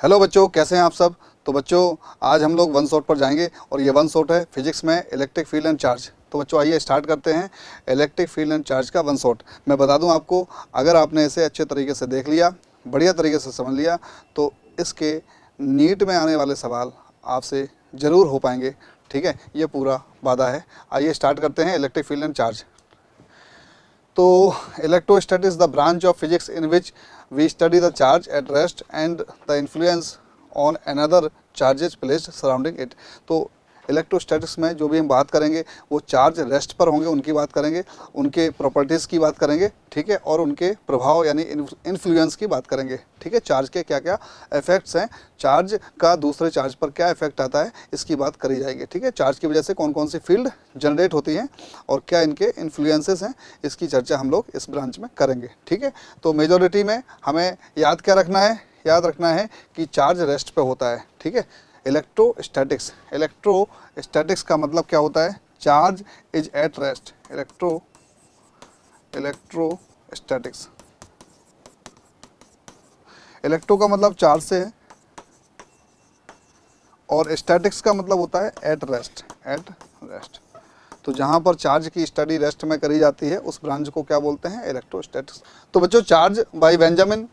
Hello बच्चों, कैसे हैं आप सब। तो बच्चों आज हम लोग वन शॉट पर जाएंगे और ये वन शॉट है फिजिक्स में इलेक्ट्रिक फील्ड एंड चार्ज। तो बच्चों आइए स्टार्ट करते हैं इलेक्ट्रिक फील्ड एंड चार्ज का वन शॉट। मैं बता दूं आपको, अगर आपने इसे अच्छे तरीके से देख लिया, बढ़िया तरीके से समझ लिया, तो इसके नीट में आने वाले सवाल आपसे ज़रूर हो पाएंगे। ठीक है, ये पूरा वादा है। आइए स्टार्ट करते हैं इलेक्ट्रिक फील्ड एंड चार्ज। तो electrostatics the branch of physics in which we study the charge at rest and the influence on another charges placed surrounding it. तो इलेक्ट्रोस्टैटिक्स में जो भी हम बात करेंगे वो चार्ज रेस्ट पर होंगे, उनकी बात करेंगे, उनके प्रॉपर्टीज़ की बात करेंगे, ठीक है, और उनके प्रभाव यानी इन्फ्लुएंस की बात करेंगे। ठीक है, चार्ज के क्या क्या इफेक्ट्स हैं, चार्ज का दूसरे चार्ज पर क्या इफेक्ट आता है, इसकी बात करी जाएगी। ठीक है, चार्ज की वजह से कौन कौन सी फील्ड जनरेट होती हैं और क्या इनके इन्फ्लुएंसेस हैं, इसकी चर्चा हम लोग इस ब्रांच में करेंगे। ठीक है, तो मेजॉरिटी में हमें याद क्या रखना है, याद रखना है कि चार्ज रेस्ट पे होता है। ठीक है, इलेक्ट्रोस्टैटिक्स, इलेक्ट्रोस्टैटिक्स का मतलब क्या होता है, charge is at rest. Electrostatics, electro का मतलब चार्ज से है और स्टैटिक्स का मतलब होता है एट रेस्ट, एट रेस्ट। तो जहाँ पर चार्ज की स्टडी रेस्ट में करी जाती है उस ब्रांच को क्या बोलते हैं, इलेक्ट्रोस्टैटिक्स। तो बच्चों charge by Benjamin,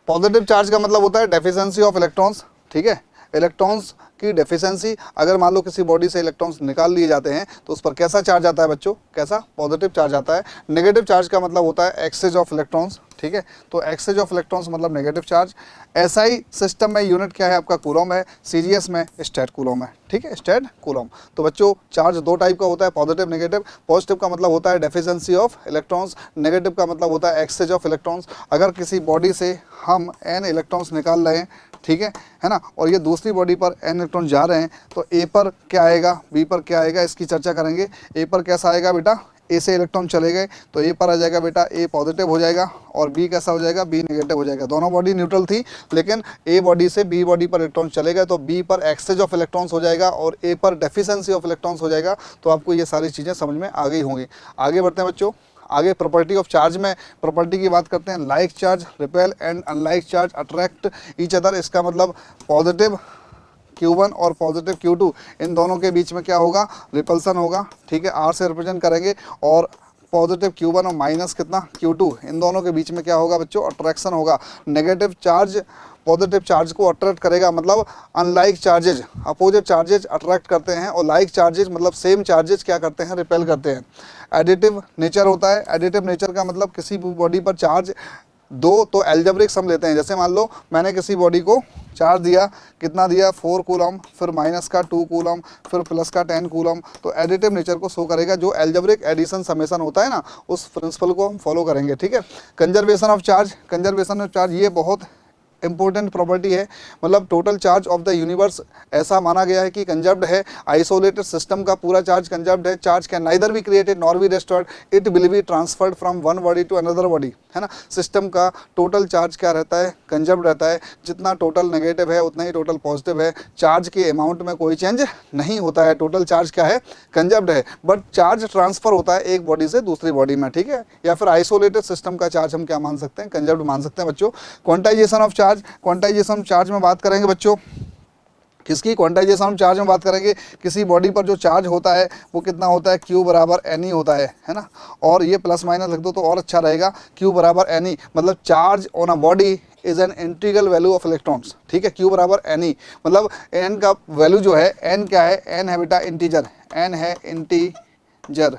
positive charge का मतलब होता है डेफिशिएंसी ऑफ इलेक्ट्रॉन्स। ठीक है, इलेक्ट्रॉन्स की डेफिशिएंसी, अगर मान लो किसी बॉडी से इलेक्ट्रॉन्स निकाल लिए जाते हैं तो उस पर कैसा चार्ज आता है बच्चों, कैसा, पॉजिटिव चार्ज आता है। नेगेटिव चार्ज का मतलब होता है एक्सचेंज ऑफ इलेक्ट्रॉन्स। ठीक है, तो एक्सचेंज ऑफ इलेक्ट्रॉन्स मतलब नेगेटिव चार्ज। एसआई सिस्टम में यूनिट क्या है आपका, कूलम है, सीजीएस में स्टेट कूलम है। ठीक है, स्टेट कूलम। तो बच्चों चार्ज दो टाइप का होता है, पॉजिटिव नेगेटिव। पॉजिटिव का मतलब होता है डेफिशिएंसी ऑफ इलेक्ट्रॉन्स, नेगेटिव का मतलब होता है एक्सचेंज ऑफ इलेक्ट्रॉन्स। अगर किसी बॉडी से हम n इलेक्ट्रॉन्स निकाल रहे हैं, ठीक है ना, और ये दूसरी बॉडी पर n इलेक्ट्रॉन जा रहे हैं, तो a पर क्या आएगा, b पर क्या आएगा, इसकी चर्चा करेंगे। a पर कैसा आएगा बेटा, a से इलेक्ट्रॉन चले गए तो a पर आ जाएगा बेटा, a पॉजिटिव हो जाएगा, और b कैसा हो जाएगा, b नेगेटिव हो जाएगा। दोनों बॉडी न्यूट्रल थी, लेकिन a बॉडी से b बॉडी पर इलेक्ट्रॉन चले गए तो b पर एक्सचेंज ऑफ इलेक्ट्रॉन्स हो जाएगा और a पर डेफिशिएंसी ऑफ इलेक्ट्रॉन्स हो जाएगा। तो आपको ये सारी चीज़ें समझ में आ गई होंगी। आगे बढ़ते हैं बच्चों, आगे प्रॉपर्टी ऑफ चार्ज में प्रॉपर्टी की बात करते हैं। Like charge repel and unlike charge attract each other. इसका मतलब पॉजिटिव Q1 और पॉजिटिव Q2, इन दोनों के बीच में क्या होगा, रिपल्सन होगा। ठीक है, R से रिप्रेजेंट करेंगे, और पॉजिटिव Q1 और माइनस कितना Q2, इन दोनों के बीच में क्या होगा बच्चों, अट्रैक्शन होगा। नेगेटिव चार्ज पॉजिटिव चार्ज को अट्रैक्ट करेगा, मतलब unlike charges, opposite charges attract करते हैं, और लाइक चार्जेज मतलब सेम चार्जेज क्या करते हैं, रिपेल करते हैं। एडिटिव नेचर होता है। एडिटिव नेचर का मतलब किसी बॉडी पर चार्ज दो तो एल्जेब्रिक सम लेते हैं। जैसे मान लो मैंने किसी बॉडी को चार्ज दिया, कितना दिया, 4 कूलम, फिर माइनस का 2 कूलम, फिर प्लस का 10 कूलम। तो एडिटिव नेचर को शो करेगा, जो एल्जेब्रिक एडिशन समेशन होता है ना, उस प्रिंसिपल को हम फॉलो करेंगे। ठीक है, conservation of charge, conservation of charge ये बहुत इंपॉर्टेंट प्रॉपर्टी है। मतलब total charge of the universe ऐसा माना गया है कि कंजर्व्ड है। आइसोलेटेड सिस्टम का पूरा चार्ज कंजर्व्ड है। Charge can neither be created nor be destroyed, it will be transferred from one body to another body, है ना। सिस्टम का टोटल चार्ज क्या रहता है, कंजर्व्ड रहता है। जितना टोटल नेगेटिव है उतना ही टोटल पॉजिटिव है। चार्ज के अमाउंट में कोई चेंज नहीं होता है। टोटल चार्ज क्या है, कंजर्व्ड है, बट चार्ज ट्रांसफर होता है एक बॉडी से दूसरी बॉडी में। ठीक है, या फिर आइसोलेटेड सिस्टम का चार्ज हम क्या मान सकते हैं, कंजर्व्ड मान सकते हैं बच्चों। Quantization of charge, quantization charge में बात करेंगे बच्चों, किसकी, क्वांटाइजेशन चार्ज में बात करेंगे। किसी बॉडी पर जो चार्ज होता है वो कितना होता है, Q बराबर N होता है ना। और ये प्लस माइनस लिख दो तो और अच्छा रहेगा, Q बराबर N, मतलब charge on a body is an integral value of electrons. ठीक है, Q बराबर N, मतलब N का वैल्यू जो है, N क्या है, N है बेटा इंटीजर, N है इंटीजर,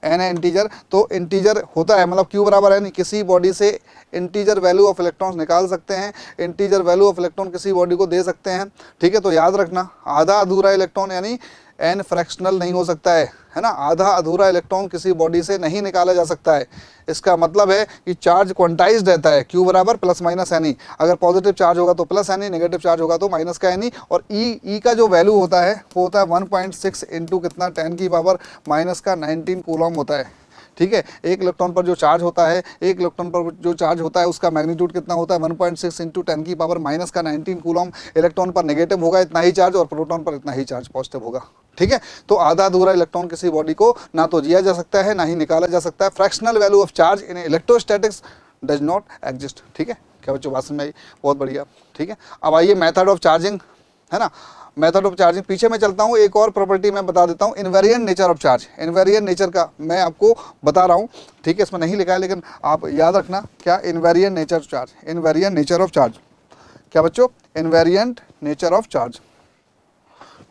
N है इंटीजर। तो इंटीजर होता है, मतलब Q बराबर N, किसी बॉडी से इंटीजर वैल्यू ऑफ इलेक्ट्रॉन्स निकाल सकते हैं, इंटीजर वैल्यू ऑफ इलेक्ट्रॉन किसी बॉडी को दे सकते हैं। ठीक है, तो याद रखना, आधा अधूरा इलेक्ट्रॉन यानी n फ्रैक्शनल नहीं हो सकता है ना। आधा अधूरा इलेक्ट्रॉन किसी बॉडी से नहीं निकाला जा सकता है। इसका मतलब है कि चार्ज क्वांटाइज्ड रहता है, Q बराबर प्लस माइनस N। अगर पॉजिटिव चार्ज होगा तो प्लस N, नेगेटिव चार्ज होगा तो माइनस का N। और E का जो वैल्यू होता है वो होता है 1.6 इंटू कितना, 10 की पावर माइनस का 19 कूलम होता है। ठीक है, एक इलेक्ट्रॉन पर जो चार्ज होता है, एक इलेक्ट्रॉन पर जो चार्ज होता है उसका मैग्नीट्यूड कितना होता है, 1.6 इंटू 10 की पावर माइनस का 19 कूलम। इलेक्ट्रॉन पर नेगेटिव होगा इतना ही चार्ज, और प्रोटॉन पर इतना ही चार्ज पॉजिटिव होगा। ठीक है, तो आधा अधूरा इलेक्ट्रॉन किसी बॉडी को ना तो दिया जा सकता है ना ही निकाला जा सकता है। Fractional value of charge in electrostatics does not exist. ठीक है, क्या बच्चों बात समझ में आई? बहुत बढ़िया, ठीक है। अब आइए मेथड ऑफ चार्जिंग, है ना, मेथड ऑफ चार्जिंग। पीछे मैं चलता हूँ, एक और प्रॉपर्टी मैं बता देता हूँ, invariant nature of charge. Invariant nature का मैं आपको बता रहा हूँ, ठीक है, इसमें नहीं लिखा है लेकिन आप याद रखना क्या, invariant nature of charge. Invariant nature of charge क्या बच्चों? इनवेरिएंट नेचर ऑफ चार्ज,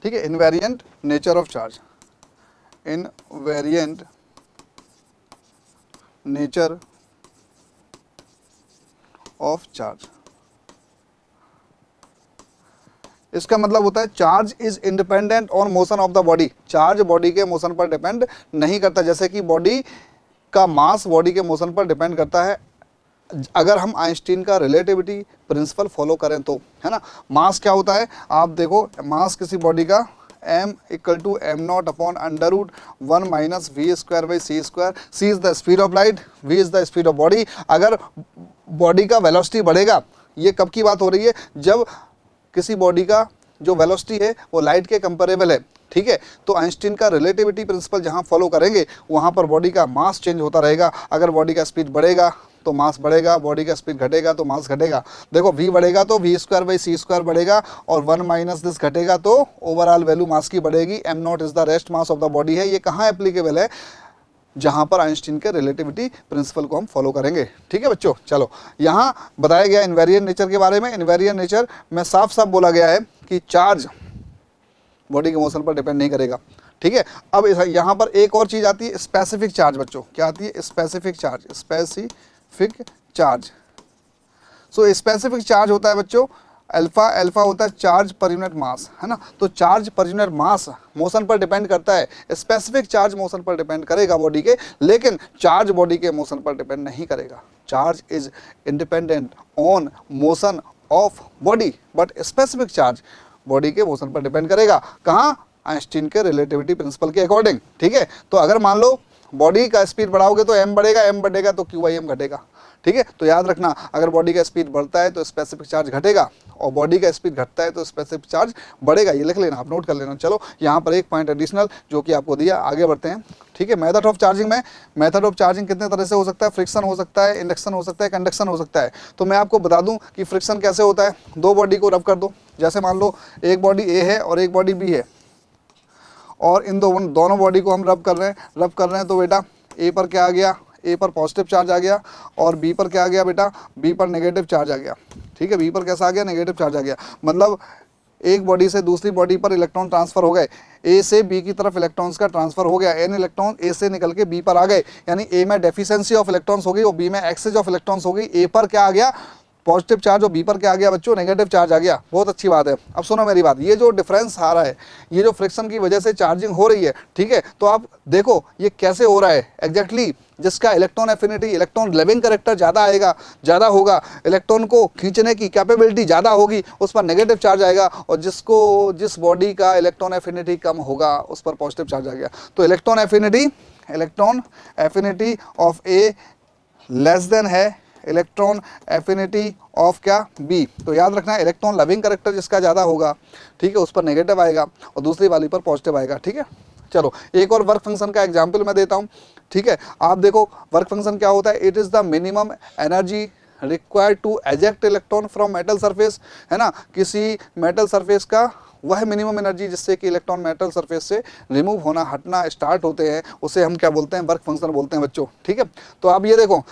ठीक है, invariant nature of charge, invariant nature of charge. इसका मतलब होता है charge is independent on motion of the body. Charge body के मोशन पर डिपेंड नहीं करता, जैसे कि बॉडी का मास बॉडी के मोशन पर डिपेंड करता है, अगर हम आइंस्टीन का रिलेटिविटी प्रिंसिपल फॉलो करें तो, है ना। मास क्या होता है, आप देखो, मास किसी बॉडी का m equal to m not upon under root 1 minus v square by c square. C is the speed of light, v is the speed of body. अगर बॉडी का वेलोसिटी बढ़ेगा, ये कब की बात हो रही है, जब किसी बॉडी का जो वेलोसिटी है वो लाइट के कंपेरेबल है, ठीक है, तो आइंस्टीन का रिलेटिविटी प्रिंसिपल जहाँ फॉलो करेंगे वहाँ पर बॉडी का मास चेंज होता रहेगा। अगर बॉडी का स्पीड बढ़ेगा तो मास बढ़ेगा, बॉडी का स्पीड घटेगा तो मास घटेगा। देखो v बढ़ेगा तो v square by c square बढ़ेगा, और 1 माइनस दिस घटेगा तो ओवरऑल वैल्यू मास की बढ़ेगी। Am not is the rest mass of the body है। ये कहाँ एप्लीकेबल है, जहाँ पर आइंस्टीन के रिलेटिविटी प्रिंसिपल को हम फॉलो करेंगे, ठीक है बच्चों। चलो, यहाँ बताया गया इनवेरिएंट नेचर के बारे में। इनवेरिएंट नेचर में साफ साफ बोला गया है कि चार्ज बॉडी के मोशन पर डिपेंड नहीं करेगा, ठीक है। अब यहाँ पर एक और चीज़ आती है, स्पेसिफिक चार्ज। बच्चों क्या आती है? Specific charge, specific charge. So specific charge होता है बच्चों अल्फा। अल्फा होता है चार्ज पर यूनिट मास, है ना। तो charge per unit mass motion पर डिपेंड करता है, स्पेसिफिक चार्ज मोशन पर डिपेंड करेगा बॉडी के, लेकिन चार्ज बॉडी के मोशन पर डिपेंड नहीं करेगा। Charge is independent on motion of body, but specific charge body के मोशन पर डिपेंड करेगा। कहाँ? आइंस्टीन के रिलेटिविटी प्रिंसिपल के अकॉर्डिंग, ठीक है। तो अगर मान लो बॉडी का स्पीड बढ़ाओगे तो m बढ़ेगा, m बढ़ेगा तो q/m घटेगा, ठीक है। तो याद रखना, अगर बॉडी का स्पीड बढ़ता है तो स्पेसिफिक चार्ज घटेगा, और बॉडी का स्पीड घटता है तो स्पेसिफिक चार्ज बढ़ेगा। ये लिख लेना, आप नोट कर लेना। चलो, यहाँ पर एक पॉइंट एडिशनल जो कि आपको दिया, आगे बढ़ते हैं, ठीक है। मेथड ऑफ चार्जिंग में, मेथड ऑफ चार्जिंग कितने तरह से हो सकता है? फ्रिक्शन हो सकता है, इंडक्शन हो सकता है, कंडक्शन हो सकता है। तो मैं आपको बता दूं कि फ्रिक्शन कैसे होता है। दो बॉडी को रब कर दो, जैसे मान लो एक बॉडी ए है और एक बॉडी बी है, और इन दोनों बॉडी को हम रब कर रहे हैं तो बेटा ए पर क्या आ गया? ए पर पॉजिटिव चार्ज आ गया, और बी पर क्या आ गया बेटा? बी पर नेगेटिव चार्ज आ गया, ठीक है। बी पर कैसा आ गया? नेगेटिव चार्ज आ गया। मतलब एक बॉडी से दूसरी बॉडी पर इलेक्ट्रॉन ट्रांसफर हो गए, ए से बी की तरफ इलेक्ट्रॉन्स का ट्रांसफर हो गया। एन इलेक्ट्रॉन ए से निकल के बी पर आ गए, यानी ए में डेफिशिएंसी ऑफ इलेक्ट्रॉन्स हो गई और बी में एक्सेस ऑफ इलेक्ट्रॉन्स हो गई। ए पर क्या आ गया? पॉजिटिव चार्ज, और बी पर क्या आ गया बच्चों? नेगेटिव चार्ज आ गया। बहुत अच्छी बात है। अब सुनो मेरी बात, ये जो डिफरेंस आ रहा है, ये जो फ्रिक्शन की वजह से चार्जिंग हो रही है, ठीक है, तो आप देखो ये कैसे हो रहा है एग्जैक्टली। जिसका electron affinity, electron levying character ज़्यादा आएगा, ज़्यादा होगा, इलेक्ट्रॉन को खींचने की कैपेबिलिटी ज़्यादा होगी, उस पर नेगेटिव चार्ज आएगा, और जिस बॉडी का इलेक्ट्रॉन एफिनिटी कम होगा उस पर पॉजिटिव चार्ज आ गया। तो electron affinity of a less then है इलेक्ट्रॉन एफिनिटी ऑफ क्या? बी। तो याद रखना, इलेक्ट्रॉन लविंग करेक्टर जिसका ज़्यादा होगा, ठीक है, उस पर नेगेटिव आएगा और दूसरी वाली पर पॉजिटिव आएगा, ठीक है। चलो, एक और वर्क फंक्शन का एग्जाम्पल मैं देता हूँ, ठीक है। आप देखो वर्क फंक्शन क्या होता है। It is the minimum energy required to eject electron from metal surface, है ना। किसी मेटल सरफेस का वह मिनिमम एनर्जी जिससे कि इलेक्ट्रॉन मेटल सरफेस से रिमूव होना, हटना स्टार्ट होते हैं, उसे हम क्या बोलते हैं? वर्क फंक्शन बोलते हैं बच्चों, ठीक है। तो आप ये देखो,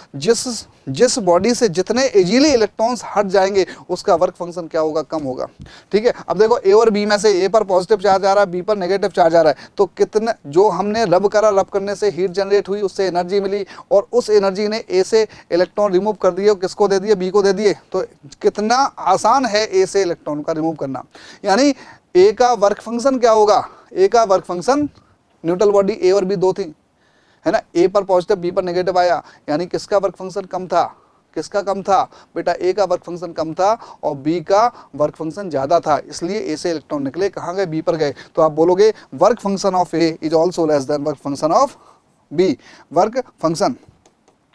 जिस बॉडी से जितने इजीली इलेक्ट्रॉन्स हट जाएंगे उसका वर्क फंक्शन क्या होगा? कम होगा, ठीक है। अब देखो ए और बी में से ए पर पॉजिटिव चार्ज आ रहा है, बी पर नेगेटिव चार्ज आ रहा है, तो कितने जो हमने रब करा, रब करने से हीट जनरेट हुई, उससे एनर्जी मिली, और उस एनर्जी ने ए से इलेक्ट्रॉन रिमूव कर दिए, किसको दे दिए? बी को दे दिए। तो कितना आसान है ए से इलेक्ट्रॉन का रिमूव करना। यानी ए का वर्क फंक्शन क्या होगा? ए का वर्क फंक्शन, न्यूट्रल बॉडी ए और बी दो थी, है ना, ए पर पॉजिटिव बी पर नेगेटिव आया, यानी किसका वर्क फंक्शन कम था? किसका कम था बेटा? ए का वर्क फंक्शन कम था और बी का वर्क फंक्शन ज़्यादा था, इसलिए ए से इलेक्ट्रॉन निकले, कहाँ गए? बी पर गए। तो आप बोलोगे work function of a is also less than work function of b. Work function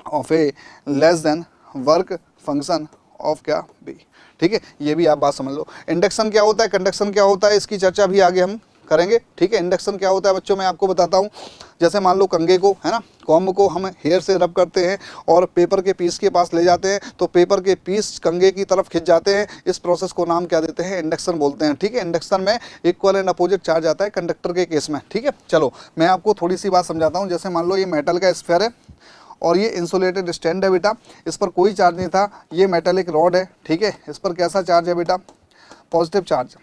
of a less than work function of क्या? बी, ठीक है। ये भी आप बात समझ लो। इंडक्शन क्या होता है, कंडक्शन क्या होता है, इसकी चर्चा भी आगे हम करेंगे, ठीक है। इंडक्शन क्या होता है बच्चों, मैं आपको बताता हूँ। जैसे मान लो कंघे को, है ना, कॉम्ब को हम हेयर से रब करते हैं और पेपर के पीस के पास ले जाते हैं, तो पेपर के पीस कंघे की तरफ खिंच जाते हैं। इस प्रोसेस को नाम क्या देते हैं, इंडक्शन बोलते हैं, ठीक है। इंडक्शन में इक्वल एंड अपोजिट चार्ज आता है कंडक्टर के केस में, ठीक है। चलो मैं आपको थोड़ी सी बात समझाता हूँ। जैसे मान लो ये मेटल का स्फीयर है और ये इंसुलेटेड स्टैंड है बेटा, इस पर कोई चार्ज नहीं था। ये मेटेलिक रॉड है, ठीक है, इस पर कैसा चार्ज है बेटा, पॉजिटिव चार्ज।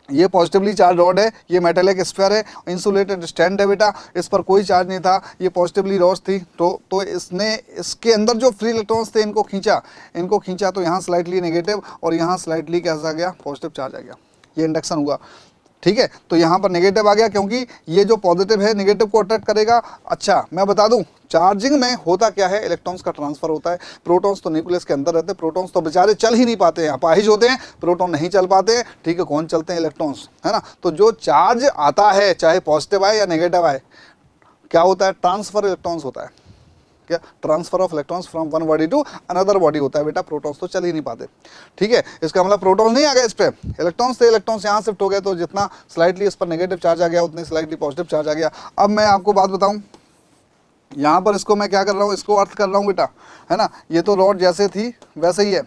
ये पॉजिटिवली चार्ज रॉड है, ये मेटेलिक स्फीयर है, इंसुलेटेड स्टैंड है बेटा, इस पर कोई चार्ज नहीं था, ये पॉजिटिवली रॉड थी। तो इसने इसके अंदर जो फ्री इलेक्ट्रॉन्स थे इनको खींचा तो यहाँ स्लाइटली नेगेटिव और यहाँ स्लाइटली कैसा आ गया, पॉजिटिव चार्ज आ गया। ये इंडक्शन हुआ, ठीक है। तो यहाँ पर नेगेटिव आ गया क्योंकि ये जो पॉजिटिव है नेगेटिव को अट्रैक्ट करेगा। अच्छा मैं बता दूं, चार्जिंग में होता क्या है, इलेक्ट्रॉन्स का ट्रांसफर होता है। प्रोटॉन्स तो न्यूक्लियस के अंदर रहते हैं, प्रोटॉन्स तो बेचारे चल ही नहीं पाते हैं, अपाहिज होते हैं, प्रोटॉन नहीं चल पाते हैं, ठीक है। कौन चलते हैं, इलेक्ट्रॉन्स, है ना। तो जो चार्ज आता है चाहे पॉजिटिव आए या नेगेटिव आए, क्या होता है, ट्रांसफर इलेक्ट्रॉन्स होता है। क्या, transfer of electrons from one body to another body होता है बेटा। प्रोटॉन्स तो चल ही नहीं पाते, ठीक है। इसका मतलब प्रोटॉन्स नहीं आ गए इस पे, इलेक्ट्रॉन्स थे, इलेक्ट्रॉन्स यहाँ शिफ्ट हो गए, तो जितना स्लाइटली इस पर नेगेटिव चार्ज आ गया उतनी स्लाइटली पॉजिटिव चार्ज आ गया। अब मैं आपको बात बताऊं, यहाँ पर इसको मैं क्या कर रहा हूँ, इसको अर्थ कर रहा हूँ बेटा, है ना। ये तो रॉड जैसे थी वैसे ही है,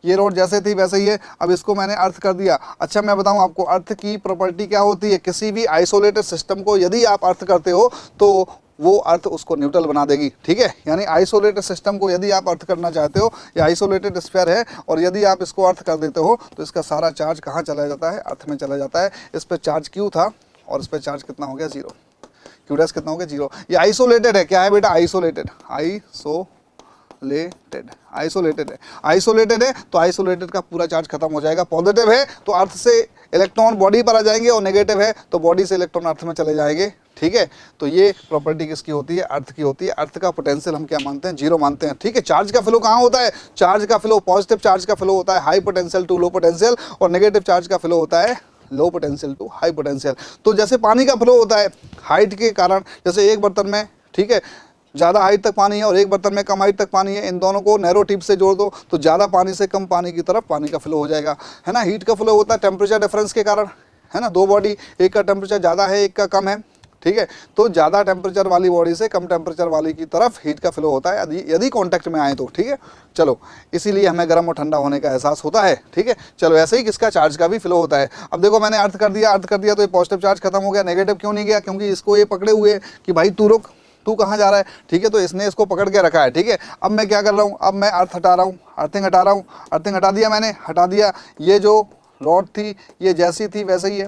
ये रोड जैसे थी वैसे ही है। अब इसको मैंने अर्थ कर दिया। अच्छा मैं बताऊं आपको, अर्थ की प्रॉपर्टी क्या होती है, किसी भी आइसोलेटेड सिस्टम को यदि आप अर्थ करते हो तो वो अर्थ उसको न्यूट्रल बना देगी, ठीक है। यानी आइसोलेटेड सिस्टम को यदि आप अर्थ करना चाहते हो, या आइसोलेटेड स्फीयर है और यदि आप इसको अर्थ कर देते हो तो इसका सारा चार्ज कहाँ चला जाता है, अर्थ में चला जाता है। इस पर चार्ज क्यू था और इस पर चार्ज कितना हो गया, जीरो। क्यू डैश कितना हो गया, जीरो। ये आइसोलेटेड है, क्या है बेटा, आइसोलेटेड, आइसोलेटेड है तो आइसोलेटेड का पूरा चार्ज खत्म हो जाएगा। पॉजिटिव है तो अर्थ से इलेक्ट्रॉन बॉडी पर आ जाएंगे और नेगेटिव है तो बॉडी से इलेक्ट्रॉन अर्थ में चले जाएंगे, ठीक है। तो ये प्रॉपर्टी किसकी होती है, अर्थ की होती है। अर्थ का पोटेंशियल हम क्या मानते हैं, जीरो मानते हैं, ठीक है। चार्ज का फ्लो कहाँ होता है, चार्ज का फ्लो, पॉजिटिव चार्ज का फ्लो होता है high potential to low potential, और नेगेटिव चार्ज का फ्लो होता है low potential to high potential. तो जैसे पानी का फ्लो होता है हाइट के कारण, जैसे एक बर्तन में, ठीक है, ज़्यादा हाइट तक पानी है और एक बर्तन में कम हाइट तक पानी है, इन दोनों को नैरो टिप से जोड़ दो तो ज़्यादा पानी से कम पानी की तरफ पानी का फ्लो हो जाएगा, है ना। हीट का फ्लो होता है टेम्परेचर डिफरेंस के कारण, है ना। दो बॉडी, एक का टेम्परेचर ज़्यादा है एक का कम है, ठीक है, तो ज़्यादा टेम्परेचर वाली बॉडी से कम टेम्परेचर वाली की तरफ हीट का फ्लो होता है यदि कॉन्टैक्ट में आए तो, ठीक है। चलो इसीलिए हमें गर्म और ठंडा होने का एहसास होता है, ठीक है। चलो ऐसे ही किसका, चार्ज का भी फ्लो होता है। अब देखो मैंने अर्थ कर दिया तो ये पॉजिटिव चार्ज खत्म हो गया, नेगेटिव क्यों नहीं गया, क्योंकि इसको ये पकड़े हुए कि भाई तू रुक, तू कहाँ जा रहा है, ठीक है। तो इसने इसको पकड़ के रखा है, ठीक है। अब मैं क्या कर रहा हूँ, अब मैं अर्थ हटा रहा हूँ, अर्थिंग हटा रहा हूँ, अर्थिंग हटा दिया मैंने, हटा दिया। ये जो रॉड थी ये जैसी थी वैसे ही है,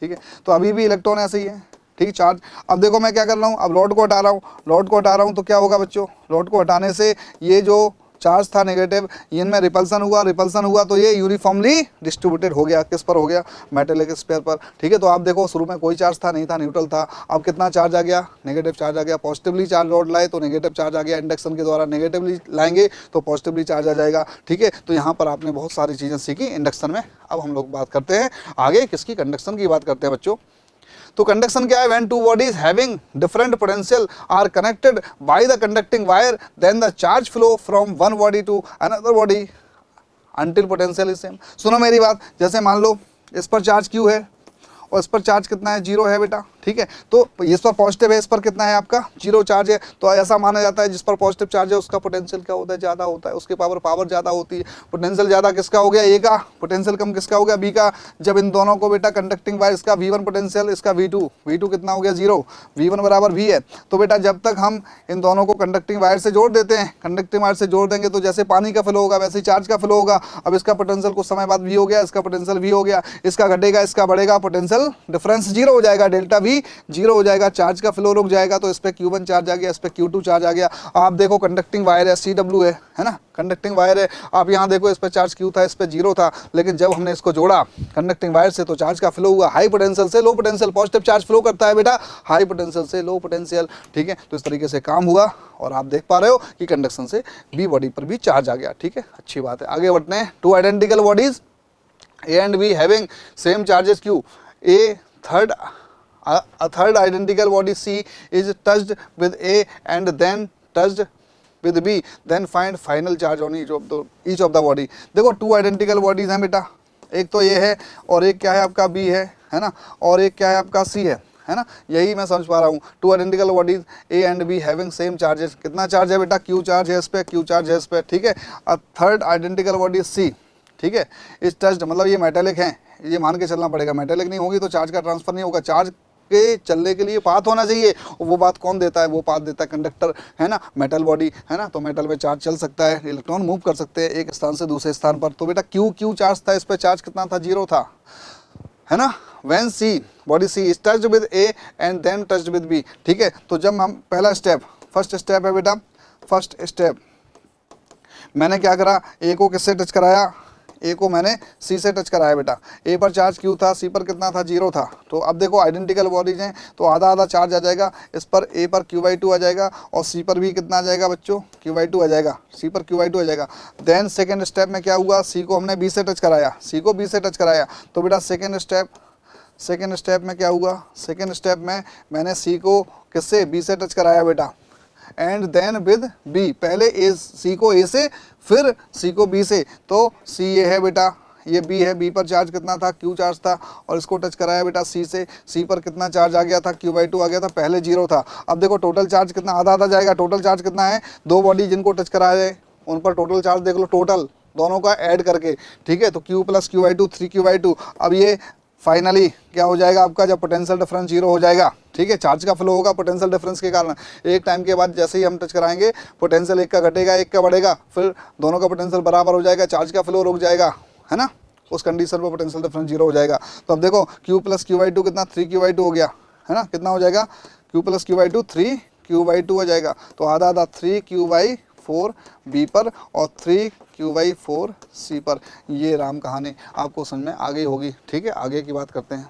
ठीक है। तो अभी भी इलेक्ट्रॉन ऐसे ही है, ठीक, चार्ज। अब देखो मैं क्या कर रहा हूँ, अब रॉड को हटा रहा हूँ तो क्या होगा बच्चों, रॉड को हटाने से ये जो चार्ज था नेगेटिव, इनमें रिपल्सन हुआ तो ये यूनिफॉर्मली डिस्ट्रीब्यूटेड हो गया, किस पर हो गया, मेटेलिक स्फीयर पर, ठीक है। तो आप देखो शुरू में कोई चार्ज था नहीं था, न्यूट्रल था, अब कितना चार्ज आ गया, नेगेटिव चार्ज आ गया। पॉजिटिवली चार्ज रॉड लाए तो नेगेटिव चार्ज आ गया, इंडक्शन के द्वारा नेगेटिवली लाएंगे तो पॉजिटिवली चार्ज आ जाएगा, ठीक है। तो यहाँ पर आपने बहुत सारी चीज़ें सीखी इंडक्शन में। अब हम लोग बात करते हैं आगे किसकी, कंडक्शन की बात करते हैं बच्चों। तो कंडक्शन क्या है, when two bodies having different potential are connected by the conducting wire then the charge flow from one body to another body until potential is same. सुनो मेरी बात, जैसे मान लो इस पर चार्ज क्यू है और इस पर चार्ज कितना है, जीरो है बेटा, ठीक है। तो इस पर पॉजिटिव है, इस पर कितना है आपका, जीरो चार्ज है। तो ऐसा माना जाता है जिस पर पॉजिटिव चार्ज है उसका पोटेंशियल क्या होता है, ज़्यादा होता है, उसके पावर ज़्यादा होती है। पोटेंशियल ज़्यादा किसका हो गया, ए का, पोटेंशियल कम किसका हो गया, बी का। जब इन दोनों को बेटा कंडक्टिंग वायर, इसका V1 पोटेंशियल, इसका V2 कितना हो गया, जीरो, V1 बराबर V है। तो बेटा जब तक हम इन दोनों को कंडक्टिंग वायर से जोड़ देते हैं, कंडक्टिंग वायर से जोड़ देंगे तो जैसे पानी का फ्लो होगा वैसे ही चार्ज का फ्लो होगा। अब इसका पोटेंशियल कुछ समय बाद V हो गया, इसका पोटेंशियल V हो गया, इसका घटेगा इसका बढ़ेगा, पोटेंशियल डिफरेंस जीरो हो जाएगा, डेल्टा V जीरो हो जाएगा, चार्ज का फ्लो रुक जाएगा। तो इस पे Q1 चार्ज आ गया, इस पे Q2 चार्ज आ गया। आप देखो कंडक्टिंग वायर है, CW है ना, कंडक्टिंग वायर है। आप यहाँ देखो इस पे चार्ज Q था, इस पे जीरो था, लेकिन जब हमने इसको जोड़ा कंडक्टिंग वायर से तो चार्ज का फ्लो हुआ हाई पोटेंशियल से low potential. Positive charge flow करता है बेटा हाई पोटेंशियल से लो पोटेंशियल, ठीक है। तो इस तरीके से काम हुआ और आप देख पा रहे हो कि कंडक्शन से बी बॉडी पर भी चार्ज आ गया, ठीक है, अच्छी बात है। आगे बढ़ते हैं, two identical bodies A and B having same charges Q, a third identical body C is touched with A and then touched with B, then find final charge on each of the body। देखो two identical bodies हैं बेटा, एक तो ये है और एक क्या है आपका B है है ना, और एक क्या है आपका सी है ना, यही मैं समझ पा रहा हूँ। Two identical bodies A and be having same charges, कितना चार्ज है बेटा, क्यू चार्ज है इस पे, क्यू चार्ज है इस पे, ठीक है। और थर्ड आइडेंटिकल बॉडी सी, ठीक है, इस टच्ड मतलब ये मेटेलिक है, ये मान के चलना पड़ेगा, मेटेलिक नहीं होगी तो चार्ज का ट्रांसफर नहीं होगा, चार्ज के चलने के लिए पाथ होना चाहिए, और वो बात कौन देता है, वो पाथ देता है कंडक्टर, है ना, मेटल बॉडी है ना, तो मेटल में चार्ज चल सकता है, इलेक्ट्रॉन मूव कर सकते हैं एक स्थान से दूसरे स्थान पर। तो बेटा क्यू क्यू चार्ज था, इस पर चार्ज कितना था, 0 था, है ना। When C body C is touched with A and then touched with B, ठीक है। तो जब हम पहला स्टेप, फर्स्ट स्टेप है बेटा, फर्स्ट स्टेप मैंने क्या करा, ए को किससे टच कराया, ए को मैंने सी से टच कराया बेटा। ए पर चार्ज क्यू था, सी पर कितना था, 0 था। तो अब देखो आइडेंटिकल बॉडीज हैं तो आधा आधा चार्ज आ जाएगा, इस पर ए पर Q/2 आ जाएगा और सी पर भी कितना आ जाएगा बच्चों, Q/2 आ जाएगा, सी पर Q/2 आ जाएगा। देन सेकेंड स्टेप में क्या हुआ, सी को हमने बी से टच कराया, सी को बी से टच कराया, तो बेटा सेकेंड स्टेप में क्या हुआ, सेकेंड स्टेप में मैंने सी को किससे, बी से टच कराया बेटा, एंड देन विद बी, पहले ए सी को ए से फिर सी को बी से, तो सी ये है बेटा, ये बी है, बी पर चार्ज कितना था, क्यू चार्ज था, और इसको टच कराया बेटा सी से, सी पर कितना चार्ज आ गया था, Q/2 आ गया था, पहले 0 था। अब देखो टोटल चार्ज कितना, आधा आधा जाएगा, टोटल चार्ज कितना है, दो बॉडी जिनको टच कराया है उन पर टोटल चार्ज देख लो, टोटल दोनों का ऐड करके, ठीक है। तो Q + Q/2 3Q/2। अब ये फाइनली क्या हो जाएगा आपका, जब पोटेंशियल डिफरेंस 0 हो जाएगा, ठीक है, चार्ज का फ्लो होगा पोटेंशियल डिफरेंस के कारण, एक टाइम के बाद जैसे ही हम टच कराएंगे पोटेंशियल एक का घटेगा एक का बढ़ेगा, फिर दोनों का पोटेंशियल बराबर हो जाएगा, चार्ज का फ्लो रुक जाएगा, है ना, उस कंडीशन पर पोटेंशियल डिफरेंस 0 हो जाएगा। तो अब देखो Q + Q/2 कितना, 3Q/2 हो गया, है ना, कितना हो जाएगा, Q + Q/2 3Q/2 हो जाएगा। तो आधा आधा 3Q/4 बी पर और 3Q/4 सी पर। ये राम कहानी आपको समझ में आ गई होगी, ठीक है। आगे की बात करते हैं,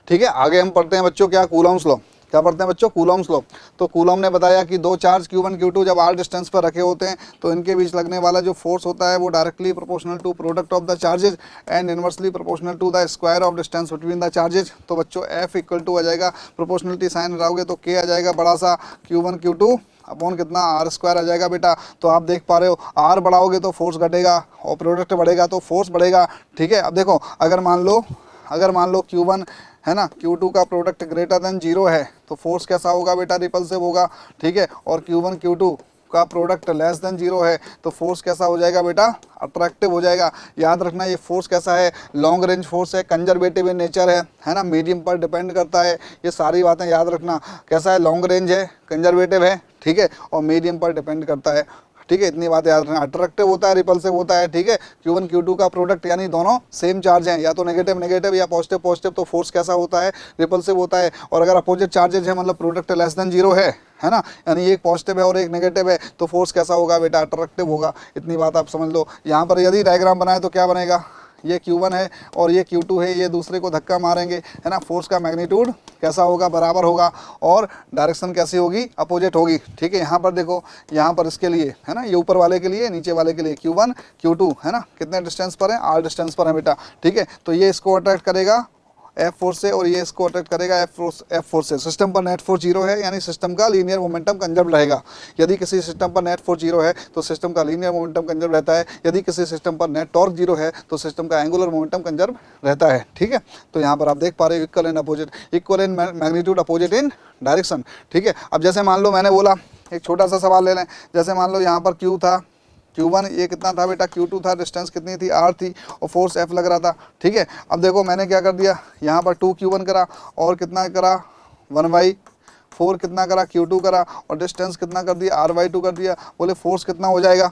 ठीक है। आगे हम पढ़ते हैं बच्चों क्या, कूलॉम्स लॉ। क्या पढ़ते हैं बच्चों, कूलॉम्स लॉ। तो कूलॉम ने बताया कि दो चार्ज Q1 Q2 जब r डिस्टेंस पर रखे होते हैं तो इनके बीच लगने वाला जो फोर्स होता है वो directly proportional to product of the charges and inversely proportional to the square of distance between the charges. तो बच्चों F = आ जाएगा, प्रोपोर्शनलिटी साइन लगाओगे तो K आ जाएगा बड़ा सा Q1 Q2 अपॉन कितना R² आ जाएगा बेटा। तो आप देख पा रहे हो R बढ़ाओगे तो फोर्स घटेगा और प्रोडक्ट बढ़ेगा तो फोर्स बढ़ेगा, ठीक है। अब देखो अगर मान लो Q1 है ना, Q2 का प्रोडक्ट ग्रेटर देन 0 है तो फोर्स कैसा होगा बेटा, रिपल्सिव होगा, ठीक है। और Q1 Q2 का प्रोडक्ट लेस देन 0 है तो फोर्स कैसा हो जाएगा बेटा, अट्रैक्टिव हो जाएगा। याद रखना ये फोर्स कैसा है, लॉन्ग रेंज फोर्स है, कंजर्वेटिव इन नेचर है ना, मीडियम पर डिपेंड करता है। ये सारी बातें याद रखना, कैसा है, लॉन्ग रेंज है, कंजर्वेटिव है, ठीक है, और मीडियम पर डिपेंड करता है, ठीक है। इतनी बात याद रखना, अट्रैक्टिव होता है, रिपल्सिव होता है, ठीक है। Q1 Q2 का प्रोडक्ट यानी दोनों सेम चार्ज हैं, या तो नेगेटिव नेगेटिव या पॉजिटिव पॉजिटिव, तो फोर्स कैसा होता है, रिपल्सिव होता है। और अगर अपोजिट चार्जेज है मतलब प्रोडक्ट लेस देन 0 है ना, यानी एक पॉजिटिव है और एक नेगेटिव है तो फोर्स कैसा होगा बेटा, अट्रैक्टिव होगा। इतनी बात आप समझ लो। यहाँ पर यदि डायग्राम बनाए तो क्या बनेगा, ये Q1 है और ये Q2 है, ये दूसरे को धक्का मारेंगे, है ना, फोर्स का मैग्नीट्यूड कैसा होगा, बराबर होगा, और डायरेक्शन कैसी होगी, अपोजिट होगी, ठीक है। यहाँ पर देखो, यहाँ पर इसके लिए है ना, ये ऊपर वाले के लिए, नीचे वाले के लिए Q1 Q2 है ना, कितने डिस्टेंस पर है, R डिस्टेंस पर है बेटा, ठीक है। तो ये इसको अट्रैक्ट करेगा F फोर्स से और ये इसको अट्रैक्ट करेगा F फोर्स से। सिस्टम पर नेट फोर्स 0 है यानी सिस्टम का लीनियर मोमेंटम कंजर्व रहेगा। यदि किसी सिस्टम पर नेट फोर्स 0 है तो सिस्टम का लीनियर मोमेंटम कंजर्व रहता है। यदि किसी सिस्टम पर नेट टॉर्क 0 है तो सिस्टम का एंगुलर मोमेंटम कंजर्व रहता है, ठीक है। तो यहाँ पर आप देख पा रहे हो equal in opposite, equal in magnitude, opposite in direction, ठीक है। अब जैसे मान लो मैंने बोला, एक छोटा सा सवाल ले लें, जैसे मान लो यहाँ पर Q था, Q1 ये कितना था बेटा, Q2 था, डिस्टेंस कितनी थी, R थी, और फोर्स F लग रहा था, ठीक है। अब देखो मैंने क्या कर दिया, यहाँ पर 2Q1 करा और कितना करा 1/4 कितना करा Q2 करा और डिस्टेंस कितना कर दिया R/2 कर दिया। बोले फोर्स कितना हो जाएगा,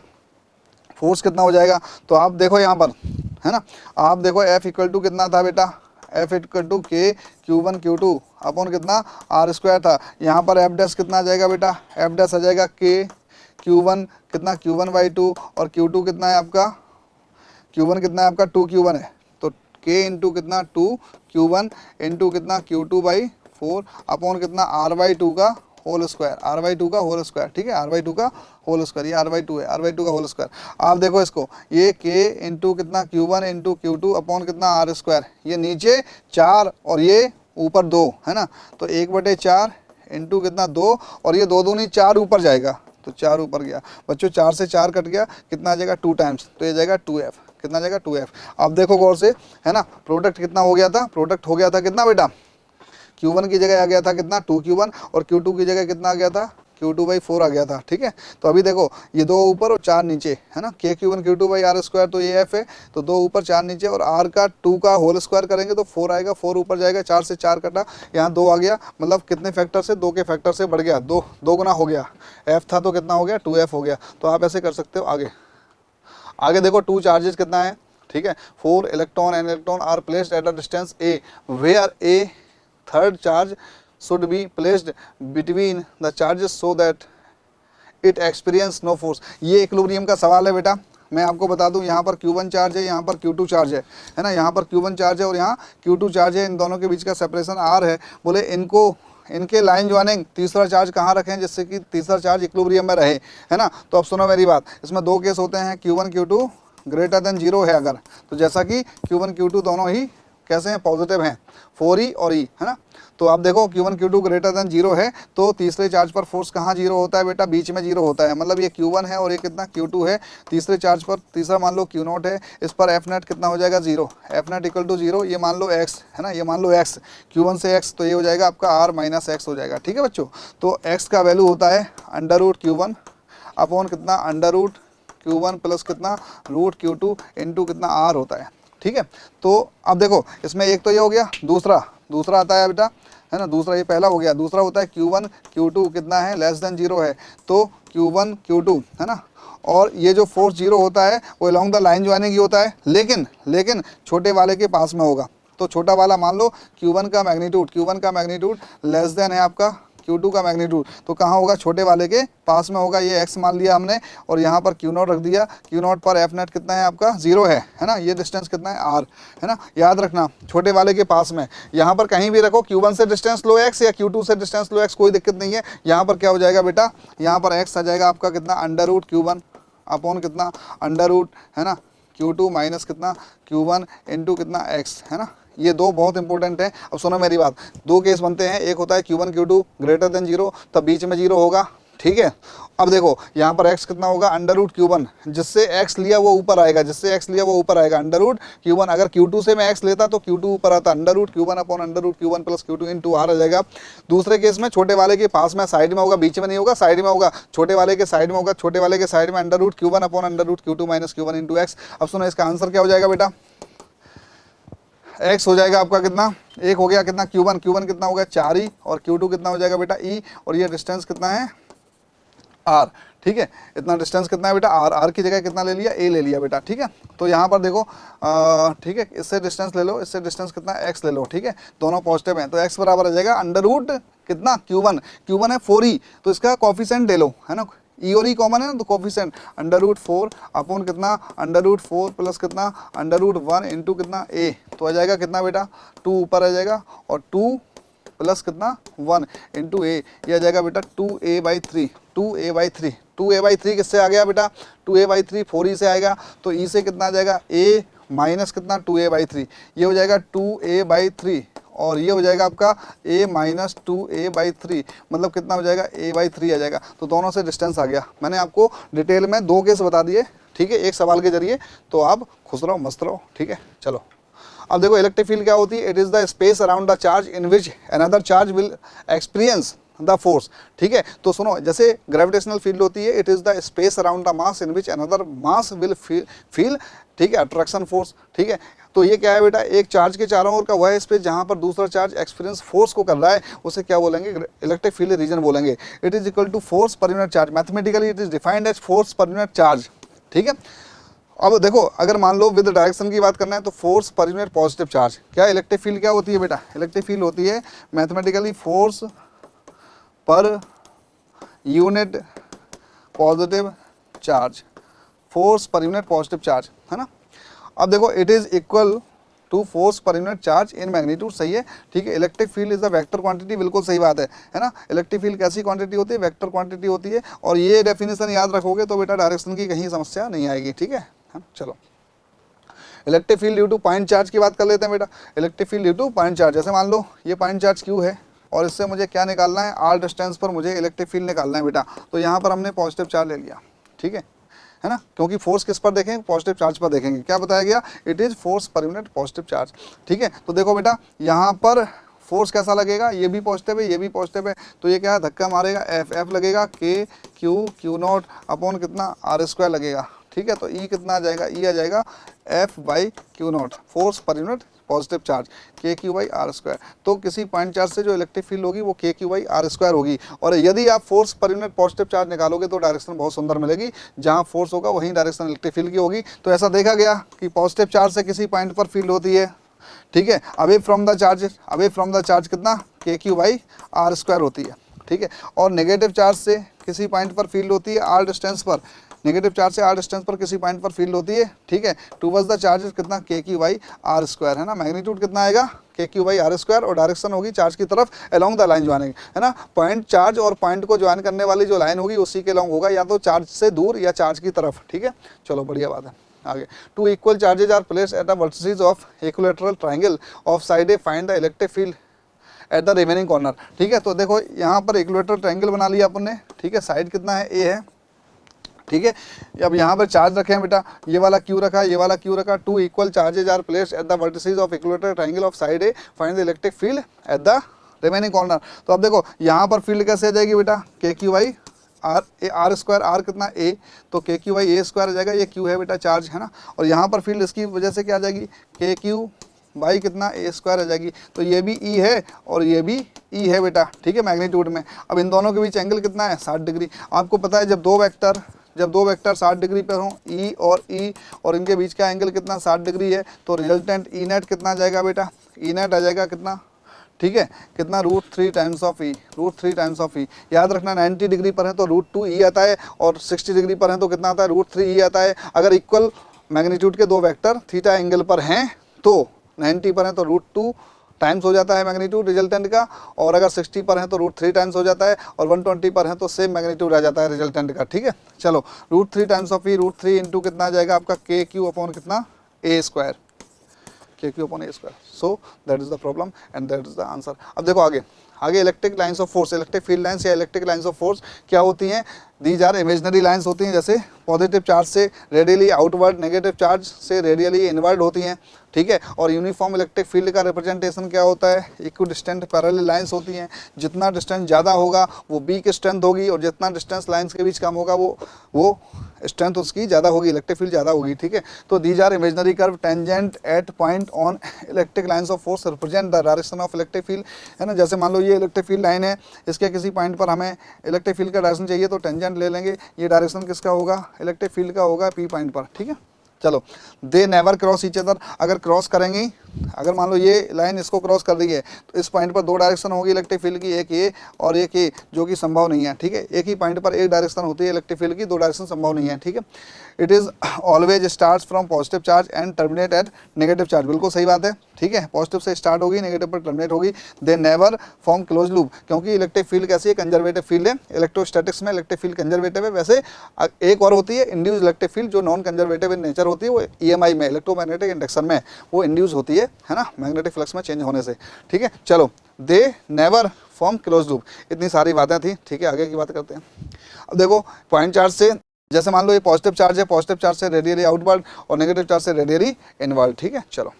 फोर्स कितना हो जाएगा। तो आप देखो यहाँ पर है ना, आप देखो F = कितना था बेटा, F = K Q1 Q2 upon कितना R² था। यहाँ पर F' कितना आ जाएगा बेटा, F' आ जाएगा K Q1 कितना Q1/2 और Q2 कितना है आपका, Q1 कितना है आपका 2Q1 है, तो K × कितना 2Q1 × कितना Q2/4 अपॉन कितना R/2 का होल स्क्वायर, R/2 का होल स्क्वायर, ठीक है, R/2 का होल स्क्वायर, ये R/2 है, R/2 का होल स्क्वायर। आप देखो इसको, ये K × कितना Q1 × Q2 अपॉन कितना R², ये नीचे 4 और ये ऊपर 2 है ना, तो 1/4 × कितना 2 और ये 2 दूनी 4 ऊपर जाएगा तो 4 ऊपर गया बच्चों, 4 से 4 कट गया, कितना आ जाएगा 2 टाइम्स, तो ये जाएगा 2F, कितना आ जाएगा 2f। अब देखो गौर से, है ना, प्रोडक्ट कितना हो गया था, प्रोडक्ट हो गया था कितना बेटा, Q1 की जगह आ गया था कितना 2Q1 और Q2 की जगह कितना आ गया था Q2/4 आ गया था। ठीक है, तो अभी देखो ये 2 ऊपर और 4 नीचे, है ना, KQ1 Q2/R², तो ये F है, तो 2 ऊपर 4 नीचे, और R का 2 का होल स्क्वायर करेंगे तो 4 आएगा, 4 ऊपर जाएगा, 4 से 4 कटा, यहाँ 2 आ गया, मतलब कितने फैक्टर से, 2 के फैक्टर से बढ़ गया, 2 गुना हो गया, F था तो कितना हो गया 2F हो गया। तो आप ऐसे कर सकते हो। आगे देखो 2 चार्जेस कितना है, ठीक है, 4 electron and electron are placed at a distance A where A third charge should be placed between the charges so that it experience no force। ये इक्विलिब्रियम का सवाल है बेटा। मैं आपको बता दूं, यहाँ पर Q1 चार्ज है, यहाँ पर Q2 चार्ज है ना, यहाँ पर Q1 चार्ज है और यहाँ Q2 चार्ज है, इन दोनों के बीच का सेपरेशन R है। बोले इनके लाइन ज्वाइनिंग तीसरा चार्ज कहाँ रखें जिससे कि तीसरा चार्ज इक्विलिब्रियम में रहे, है ना। तो अब सुनो मेरी बात, इसमें 2 केस होते हैं, Q1 Q2 ग्रेटर देन 0 है अगर, तो जैसा कि Q1 Q2 दोनों ही कैसे हैं, पॉजिटिव हैं, 4E और E, है ना। तो आप देखो Q1 Q2 ग्रेटर देन 0 है, तो तीसरे चार्ज पर फोर्स कहाँ 0 होता है बेटा, बीच में 0 होता है, मतलब ये Q1 है और ये कितना Q2 है, तीसरे चार्ज पर, तीसरा मान लो Q0 है, इस पर F नेट कितना हो जाएगा 0, F नेट इक्वल टू 0, ये मान लो x, है ना, ये मान लो x, Q1 से x, तो ये हो जाएगा आपका R माइनस x हो जाएगा। ठीक है बच्चों, तो x का वैल्यू होता है √Q1 अपॉन कितना √Q1 प्लस कितना √Q2 इंटू कितना R होता है। ठीक है, तो अब देखो इसमें एक तो ये हो गया, दूसरा आता है बेटा, है ना, दूसरा ये पहला हो गया, दूसरा होता है Q1 Q2 कितना है लेस देन 0 है, तो Q1 Q2, है ना, और ये जो फोर्स 0 होता है वो अलॉन्ग द लाइन ज्वाइनिंग ही होता है, लेकिन छोटे वाले के पास में होगा। तो छोटा वाला मान लो Q1 का मैग्नीट्यूड लेस देन है आपका Q2 का मैग्नीट्यूड, तो कहाँ होगा, छोटे वाले के पास में होगा। ये x मान लिया हमने और यहाँ पर Q0 रख दिया, Q0 पर F नेट कितना है आपका 0 है ना, ये डिस्टेंस कितना है R, है ना, याद रखना छोटे वाले के पास में। यहाँ पर कहीं भी रखो, Q1 से डिस्टेंस लो x या Q2 से डिस्टेंस लो x, कोई दिक्कत नहीं है। यहाँ पर क्या हो जाएगा बेटा, यहाँ पर x आ जाएगा आपका कितना √Q1 अपॉन कितना √, है ना, Q2 माइनस कितना Q1 इंटू कितना x, है ना। ये 2 बहुत इंपॉर्टेंट है। अब सुनो मेरी बात, 2 केस बनते हैं, एक होता है Q1 Q2 ग्रेटर देन 0, तब बीच में 0 होगा। ठीक है, अब देखो यहाँ पर x कितना होगा √Q1, जिससे x लिया वो ऊपर आएगा, √Q1। अगर Q2 से मैं x लेता तो Q2 ऊपर आता, √Q1 upon √Q1 plus Q2 into R आ जाएगा। दूसरे केस में छोटे वाले के पास में साइड में होगा, बीच में नहीं होगा, साइड में होगा, छोटे वाले के साइड में होगा, छोटे वाले के साइड में √Q1 upon √Q2 minus Q1 into x। अब सुनो इसका आंसर क्या हो जाएगा बेटा, x हो जाएगा आपका कितना, एक हो गया कितना Q1 कितना हो गया 4E और Q2 कितना हो जाएगा बेटा E, और ये डिस्टेंस कितना है R। ठीक है, इतना डिस्टेंस कितना है बेटा R की जगह कितना ले लिया, A ले लिया बेटा। ठीक है, तो यहाँ पर देखो ठीक है, इससे डिस्टेंस ले लो, इससे डिस्टेंस कितना x ले लो। ठीक है, दोनों पॉजिटिव हैं, तो x बराबर आ जाएगा √ कितना Q1 है 4E, तो इसका कॉफिशेंट ले लो, है ना, E और E कॉमन है ना, तो कॉफिशेंट √4 अपॉन कितना √4 प्लस कितना √1 इंटू कितना A, तो आ जाएगा कितना बेटा 2 ऊपर आ जाएगा, और 2 प्लस कितना 1 इंटू A, ये आ जाएगा बेटा 2A/3 2A/3 किससे आ गया बेटा 2A/3 4E से आएगा, तो E से कितना आ जाएगा A माइनस कितना 2A/3, ये हो जाएगा 2A/3 और ये हो जाएगा आपका A माइनस 2A/3, मतलब कितना हो जाएगा A/3 आ जाएगा। तो दोनों से डिस्टेंस आ गया। मैंने आपको डिटेल में 2 केस बता दिए, ठीक है, एक सवाल के जरिए, तो आप खुश रहो मस्त रहो। ठीक है, चलो अब देखो इलेक्ट्रिक फील्ड क्या होती है, it is the space around the charge in which another charge will experience the force. ठीक है, तो सुनो, जैसे ग्रेविटेशनल फील्ड होती है, it is the space around the mass in which another mass will feel, ठीक है, अट्रैक्शन फोर्स। ठीक है, तो ये क्या है बेटा, एक चार्ज के चारों ओर का वह स्पेस जहाँ पर दूसरा चार्ज एक्सपीरियंस फोर्स को कर रहा है, उसे क्या बोलेंगे, इलेक्ट्रिक फील्ड रीजन बोलेंगे। It is equal to force per unit charge, mathematically it is defined as force per unit charge. ठीक है, अब देखो अगर मान लो विद डायरेक्शन की बात करना है, तो force per unit positive charge. क्या इलेक्ट्रिक फील्ड क्या होती है बेटा, इलेक्ट्रिक फील्ड होती है mathematically force per unit positive charge, force per unit positive charge, है ना। अब देखो it is equal to force per unit charge in magnitude, सही है। ठीक है, electric field is a vector quantity, बिल्कुल सही बात है ना। इलेक्ट्रिक फील्ड कैसी क्वांटिटी होती है, वेक्टर क्वांटिटी होती है, और ये डेफिनेशन याद रखोगे तो बेटा डायरेक्शन की कहीं समस्या नहीं आएगी। ठीक है, चलो electric field due two point charge की बात कर लेते हैं बेटा। Electric field due two point charge, जैसे मान लो ये पॉइंट चार्ज Q है और इससे मुझे क्या निकालना है, R डिस्टेंस पर मुझे इलेक्ट्रिक फील्ड निकालना है बेटा। तो यहाँ पर हमने पॉजिटिव चार्ज ले लिया, ठीक है, है ना, क्योंकि फोर्स किस पर देखेंगे, पॉजिटिव चार्ज पर देखेंगे। क्या बताया गया, it is force per unit positive charge. ठीक है, तो देखो बेटा यहाँ पर फोर्स कैसा लगेगा, ये भी पॉजिटिव है, ये भी पॉजिटिव है, तो ये क्या है, धक्का मारेगा, एफ लगेगा, के क्यू नॉट अपॉन कितना आर स्क्वायर लगेगा। ठीक है, तो ई कितना आ जाएगा, ई आ जाएगा F by Q not, force per unit positive charge, के क्यू बाई आर स्क्वायर। तो किसी पॉइंट चार्ज से जो इलेक्ट्रिक फील्ड होगी वो के क्यू बाई आर स्क्वायर होगी। और यदि आप force per unit positive charge निकालोगे तो डायरेक्शन बहुत सुंदर मिलेगी, जहां फोर्स होगा वहीं डायरेक्शन इलेक्ट्रिक फील्ड की होगी। तो ऐसा देखा गया कि पॉजिटिव चार्ज से किसी पॉइंट पर फील्ड होती है, ठीक है, अवे फ्रॉम द चार्ज कितना, के क्यू बाई आर स्क्वायर होती है। ठीक है, और नेगेटिव चार्ज से किसी पॉइंट पर फील्ड होती है आर डिस्टेंस पर, नेगेटिव चार्ज से आर डिस्टेंस पर किसी पॉइंट पर फील्ड होती है। ठीक है, टूवर्ड्स द चार्ज कितना, के क्यू बाई आर स्क्वायर, है ना, मैग्नीट्यूड कितना आएगा, के क्यू बाई आर स्क्वायर, और डायरेक्शन होगी चार्ज की तरफ अलोंग द लाइन ज्वाइनिंग, है ना, पॉइंट चार्ज और पॉइंट को ज्वाइन करने वाली जो लाइन होगी उसी के अलोंग होगा, या तो चार्ज से दूर या चार्ज की तरफ। ठीक है, चलो बढ़िया बात है। आगे, two equal charges are placed at the vertices of equilateral triangle of side A, find the electric field at the remaining corner. ठीक है, तो देखो यहाँ पर इक्विलैटरल ट्रायंगल बना लिया अपन ने। ठीक है, साइड कितना है, ए है। ठीक है, अब यहाँ पर चार्ज रखे हैं बेटा, ये वाला क्यू रखा, ये वाला क्यू रखा। Two equal charges are placed at the vertices of equilateral triangle of side A, find the electric field at the remaining corner. तो अब देखो यहाँ पर फील्ड कैसे आ जाएगी बेटा, K Q by R square, R कितना ए, तो K Q by A square आ जाएगा, ये क्यू है बेटा चार्ज, है ना, और यहाँ पर फील्ड इसकी वजह से क्या आ जाएगी, के क्यू बाई कितना ए स्क्वायर आ जाएगी। तो ये भी ई है और ये भी ई है बेटा। ठीक है, मैग्नीट्यूड में। अब इन दोनों के बीच एंगल कितना है, 60 डिग्री। आपको पता है जब दो वेक्टर 60 डिग्री पर हों, ई और इनके बीच का एंगल कितना 60 डिग्री है, तो रिजल्टेंट ई नेट कितना आ जाएगा बेटा, ई नेट आ जाएगा कितना, ठीक है, कितना, √3 टाइम्स ऑफ ई। याद रखना 90 डिग्री पर है तो √2 ई आता है, और 60 डिग्री पर है तो कितना आता है, √3 ई आता है। अगर इक्वल मैग्नीट्यूड के दो वेक्टर थीटा एंगल पर हैं तो 90 पर है तो √2 टाइम्स हो जाता है मैग्नीट्यूड रिजल्टेंट का, और अगर 60 पर है तो √3 टाइम्स हो जाता है, और 120 पर है तो सेम मैग्नीट्यूड आ जाता है रिजल्टेंट का। ठीक है, चलो √3 टाइम्स ऑफ ई, √3 इंटू कितना आ जाएगा आपका, के क्यू अपॉन कितना, ए स्क्वायर, के Q upon A square. So that is the problem and that is the answer. अब देखो आगे electric lines of force, electric field lines या इलेक्ट्रिक लाइन्स ऑफ फोर्स क्या होती हैं, दीज आर इमेजिनरी लाइन्स होती हैं, जैसे पॉजिटिव चार्ज से रेडियली आउटवर्ड, नेगेटिव चार्ज से रेडियली इनवर्ड होती हैं। ठीक है, और यूनिफॉर्म इलेक्ट्रिक फील्ड का रिप्रेजेंटेशन क्या होता है, इक्विडिस्टेंट पैरेलल लाइन्स होती हैं। जितना डिस्टेंस ज़्यादा होगा वो बी की स्ट्रेंथ होगी, और जितना डिस्टेंस लाइन्स के बीच कम होगा वो स्ट्रेंथ उसकी ज़्यादा होगी, इलेक्ट्रिक फील्ड ज़्यादा होगी। ठीक है, तो these are imaginary curve tangent at point on electric lines of force represent the direction of electric field, है ना। जैसे मान लो ये इलेक्ट्रिक फील्ड लाइन है, इसके किसी पॉइंट पर हमें इलेक्ट्रिक फील्ड का डायरेक्शन चाहिए तो टेंजेंट ले लेंगे, ये डायरेक्शन किसका होगा, इलेक्ट्रिक फील्ड का होगा पी पॉइंट पर। ठीक है, चलो, they never cross each other, अगर क्रॉस करेंगी, अगर मान लो ये लाइन इसको क्रॉस कर रही है तो इस पॉइंट पर दो डायरेक्शन होगी इलेक्ट्रिक फील्ड की, एक ये और एक ये, जो कि संभव नहीं है। ठीक है, एक ही पॉइंट पर एक डायरेक्शन होती है इलेक्ट्रिक फील्ड की, दो डायरेक्शन संभव नहीं है। ठीक है, it is always start from positive charge and terminate at negative charge, बिल्कुल सही बात है। ठीक है, पॉजिटिव से स्टार्ट होगी, नेगेटिव पर टर्मिनेट होगी। They never form close loop, क्योंकि इलेक्ट्रिक फील्ड कैसी है, कंजर्वेटिव फील्ड है। इलेक्ट्रोस्टैटिक्स में इलेक्ट्रिक फील्ड कंजर्वेटिव है, वैसे एक और होती है इंड्यूस इलेक्ट्रिक फील्ड, जो नॉन कंजर्वेटिव इन नेचर होती है, वो EMI में, इलेक्ट्रोमैग्नेटिक इंडक्शन में वो इंड्यूस होती है ना, मैग्नेटिक फ्लक्स में चेंज होने से। ठीक है, चलो, they never form close loop, इतनी सारी बातें थी। ठीक है, आगे की बात करते हैं। अब देखो पॉइंट चार्ज से, जैसे मान लो ये पॉजिटिव चार्ज है, पॉजिटिव चार्ज से रेडियली आउटवर्ड और नेगेटिव चार्ज से रेडियली इनवर्ड। ठीक है, चलो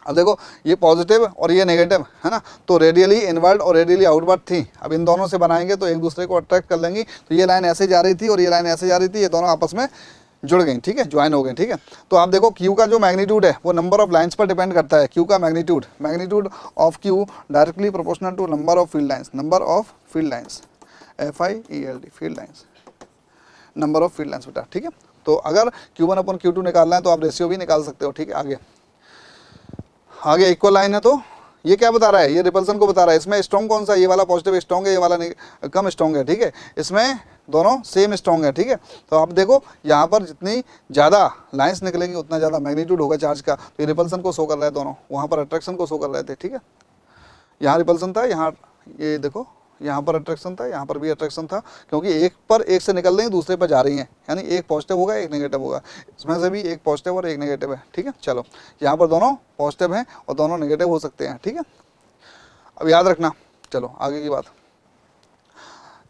अब देखो ये पॉजिटिव और ये नेगेटिव है ना, तो रेडियली इनवर्ड और रेडियली आउटवर्ड थी। अब इन दोनों से बनाएंगे तो एक दूसरे को अट्रैक्ट कर लेंगी, तो ये लाइन ऐसे जा रही थी और ये लाइन ऐसे जा रही थी, ये दोनों आपस में जुड़ गई। ठीक है, ज्वाइन हो गए। ठीक है, तो आप देखो क्यू का जो मैग्नीट्यूड है वो नंबर ऑफ लाइंस पर डिपेंड करता है। क्यू का magnitude of Q directly proportional to number of field lines, FIELD field lines, number of field lines बेटा। ठीक है, तो अगर Q1 अपन Q2 निकालना है तो आप रेशियो भी निकाल सकते हो। ठीक है, आगे इक्वल लाइन है तो ये क्या बता रहा है, ये रिपल्सन को बता रहा है। इसमें स्ट्रॉन्ग कौन सा, ये वाला पॉजिटिव स्ट्रॉन्ग है, ये वाला कम स्ट्रॉन्ग है। ठीक है, इसमें दोनों सेम स्ट्रॉन्ग है। ठीक है, तो आप देखो यहाँ पर जितनी ज़्यादा लाइंस निकलेंगी उतना ज़्यादा मैग्नीट्यूड होगा चार्ज का, तो ये रिपल्सन को शो कर रहा है दोनों, वहाँ पर अट्रैक्शन को शो कर रहे थे। ठीक है, यहाँ रिपल्सन था, यहाँ ये देखो यहाँ पर अट्रैक्शन था, यहाँ पर भी अट्रैक्शन था, क्योंकि एक पर एक से निकल रही है, दूसरे पर जा रही हैं, यानी एक पॉजिटिव होगा एक नेगेटिव होगा, इसमें से भी एक पॉजिटिव और एक नेगेटिव है। ठीक है, चलो यहाँ पर दोनों पॉजिटिव हैं और दोनों नेगेटिव हो सकते हैं। ठीक है, अब याद रखना, चलो आगे की बात।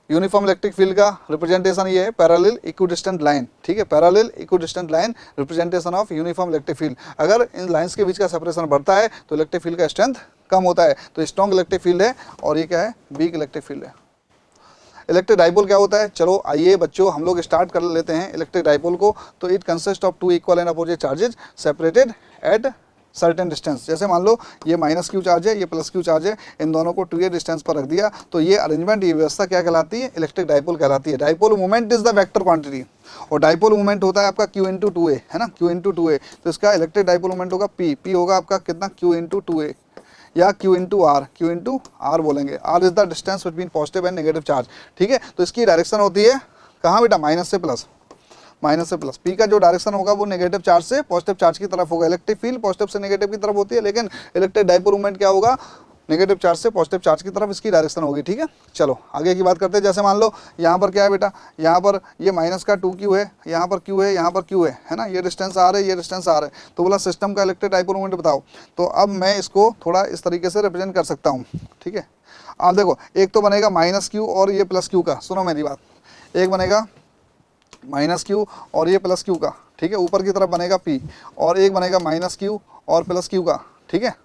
यूनिफॉर्म इलेक्ट्रिक फील्ड का रिप्रेजेंटेशन ये है पैरेलल इक्विडिस्टेंट लाइन, ठीक है, parallel equidistant line representation of uniform electric field. अगर इन लाइंस के बीच का सेपरेशन बढ़ता है तो इलेक्ट्रिक फील्ड का स्ट्रेंथ कम होता है, तो स्ट्रॉन्ग इलेक्ट्रिक फील्ड है और ये क्या है, वीक इलेक्ट्रिक फील्ड है। इलेक्ट्रिक डाइपोल क्या होता है, चलो आइए बच्चों हम लोग स्टार्ट कर लेते हैं इलेक्ट्रिक डाइपोल को। तो it consist of two equal and opposite charges separated at certain distance. जैसे मान लो ये माइनस क्यू चार्ज है, ये प्लस क्यू चार्ज है, इन दोनों को 2a डिस्टेंस पर रख दिया, तो ये अरेंजमेंट, ये व्यवस्था क्या कहलाती है, इलेक्ट्रिक डाइपोल कहलाती है। Dipole moment is the vector quantity, और डाइपोल मोमेंट होता है आपका q इंटू 2a, है ना, q इंटू 2a। तो इसका इलेक्ट्रिक डाइपोल मोमेंट होगा p होगा आपका कितना, q इंटू 2a या q इंटू r बोलेंगे। r is the distance between positive and negative charge, ठीक है। तो इसकी डायरेक्शन होती है कहाँ बेटा, माइनस से प्लस, माइनस से प्लस। पी का जो डायरेक्शन होगा वो नेगेटिव चार्ज से पॉजिटिव चार्ज की तरफ होगा। इलेक्ट्रिक फील्ड पॉजिटिव से नेगेटिव की तरफ होती है, लेकिन इलेक्ट्रिक डाइपोल मोमेंट क्या होगा, नेगेटिव चार्ज से पॉजिटिव चार्ज की तरफ इसकी डायरेक्शन होगी, ठीक है। चलो आगे की बात करते हैं। जैसे मान लो यहाँ पर क्या है बेटा, यहाँ पर ये माइनस का 2q है, यहाँ पर q है, यहाँ पर q है ना, ये डिस्टेंस r है, ये डिस्टेंस r है। तो बोला सिस्टम का इलेक्ट्रिक डाइपोल मोमेंट बताओ। तो अब मैं इसको थोड़ा इस तरीके से रिप्रेजेंट कर सकता हूँ, ठीक है। आप देखो, एक तो बनेगा माइनस q और ये प्लस q का, सुनो मेरी बात, एक बनेगा माइनस क्यू और ये प्लस क्यू का, ठीक है, ऊपर की तरफ बनेगा p, और एक बनेगा माइनस क्यू और प्लस क्यू का, ठीक है।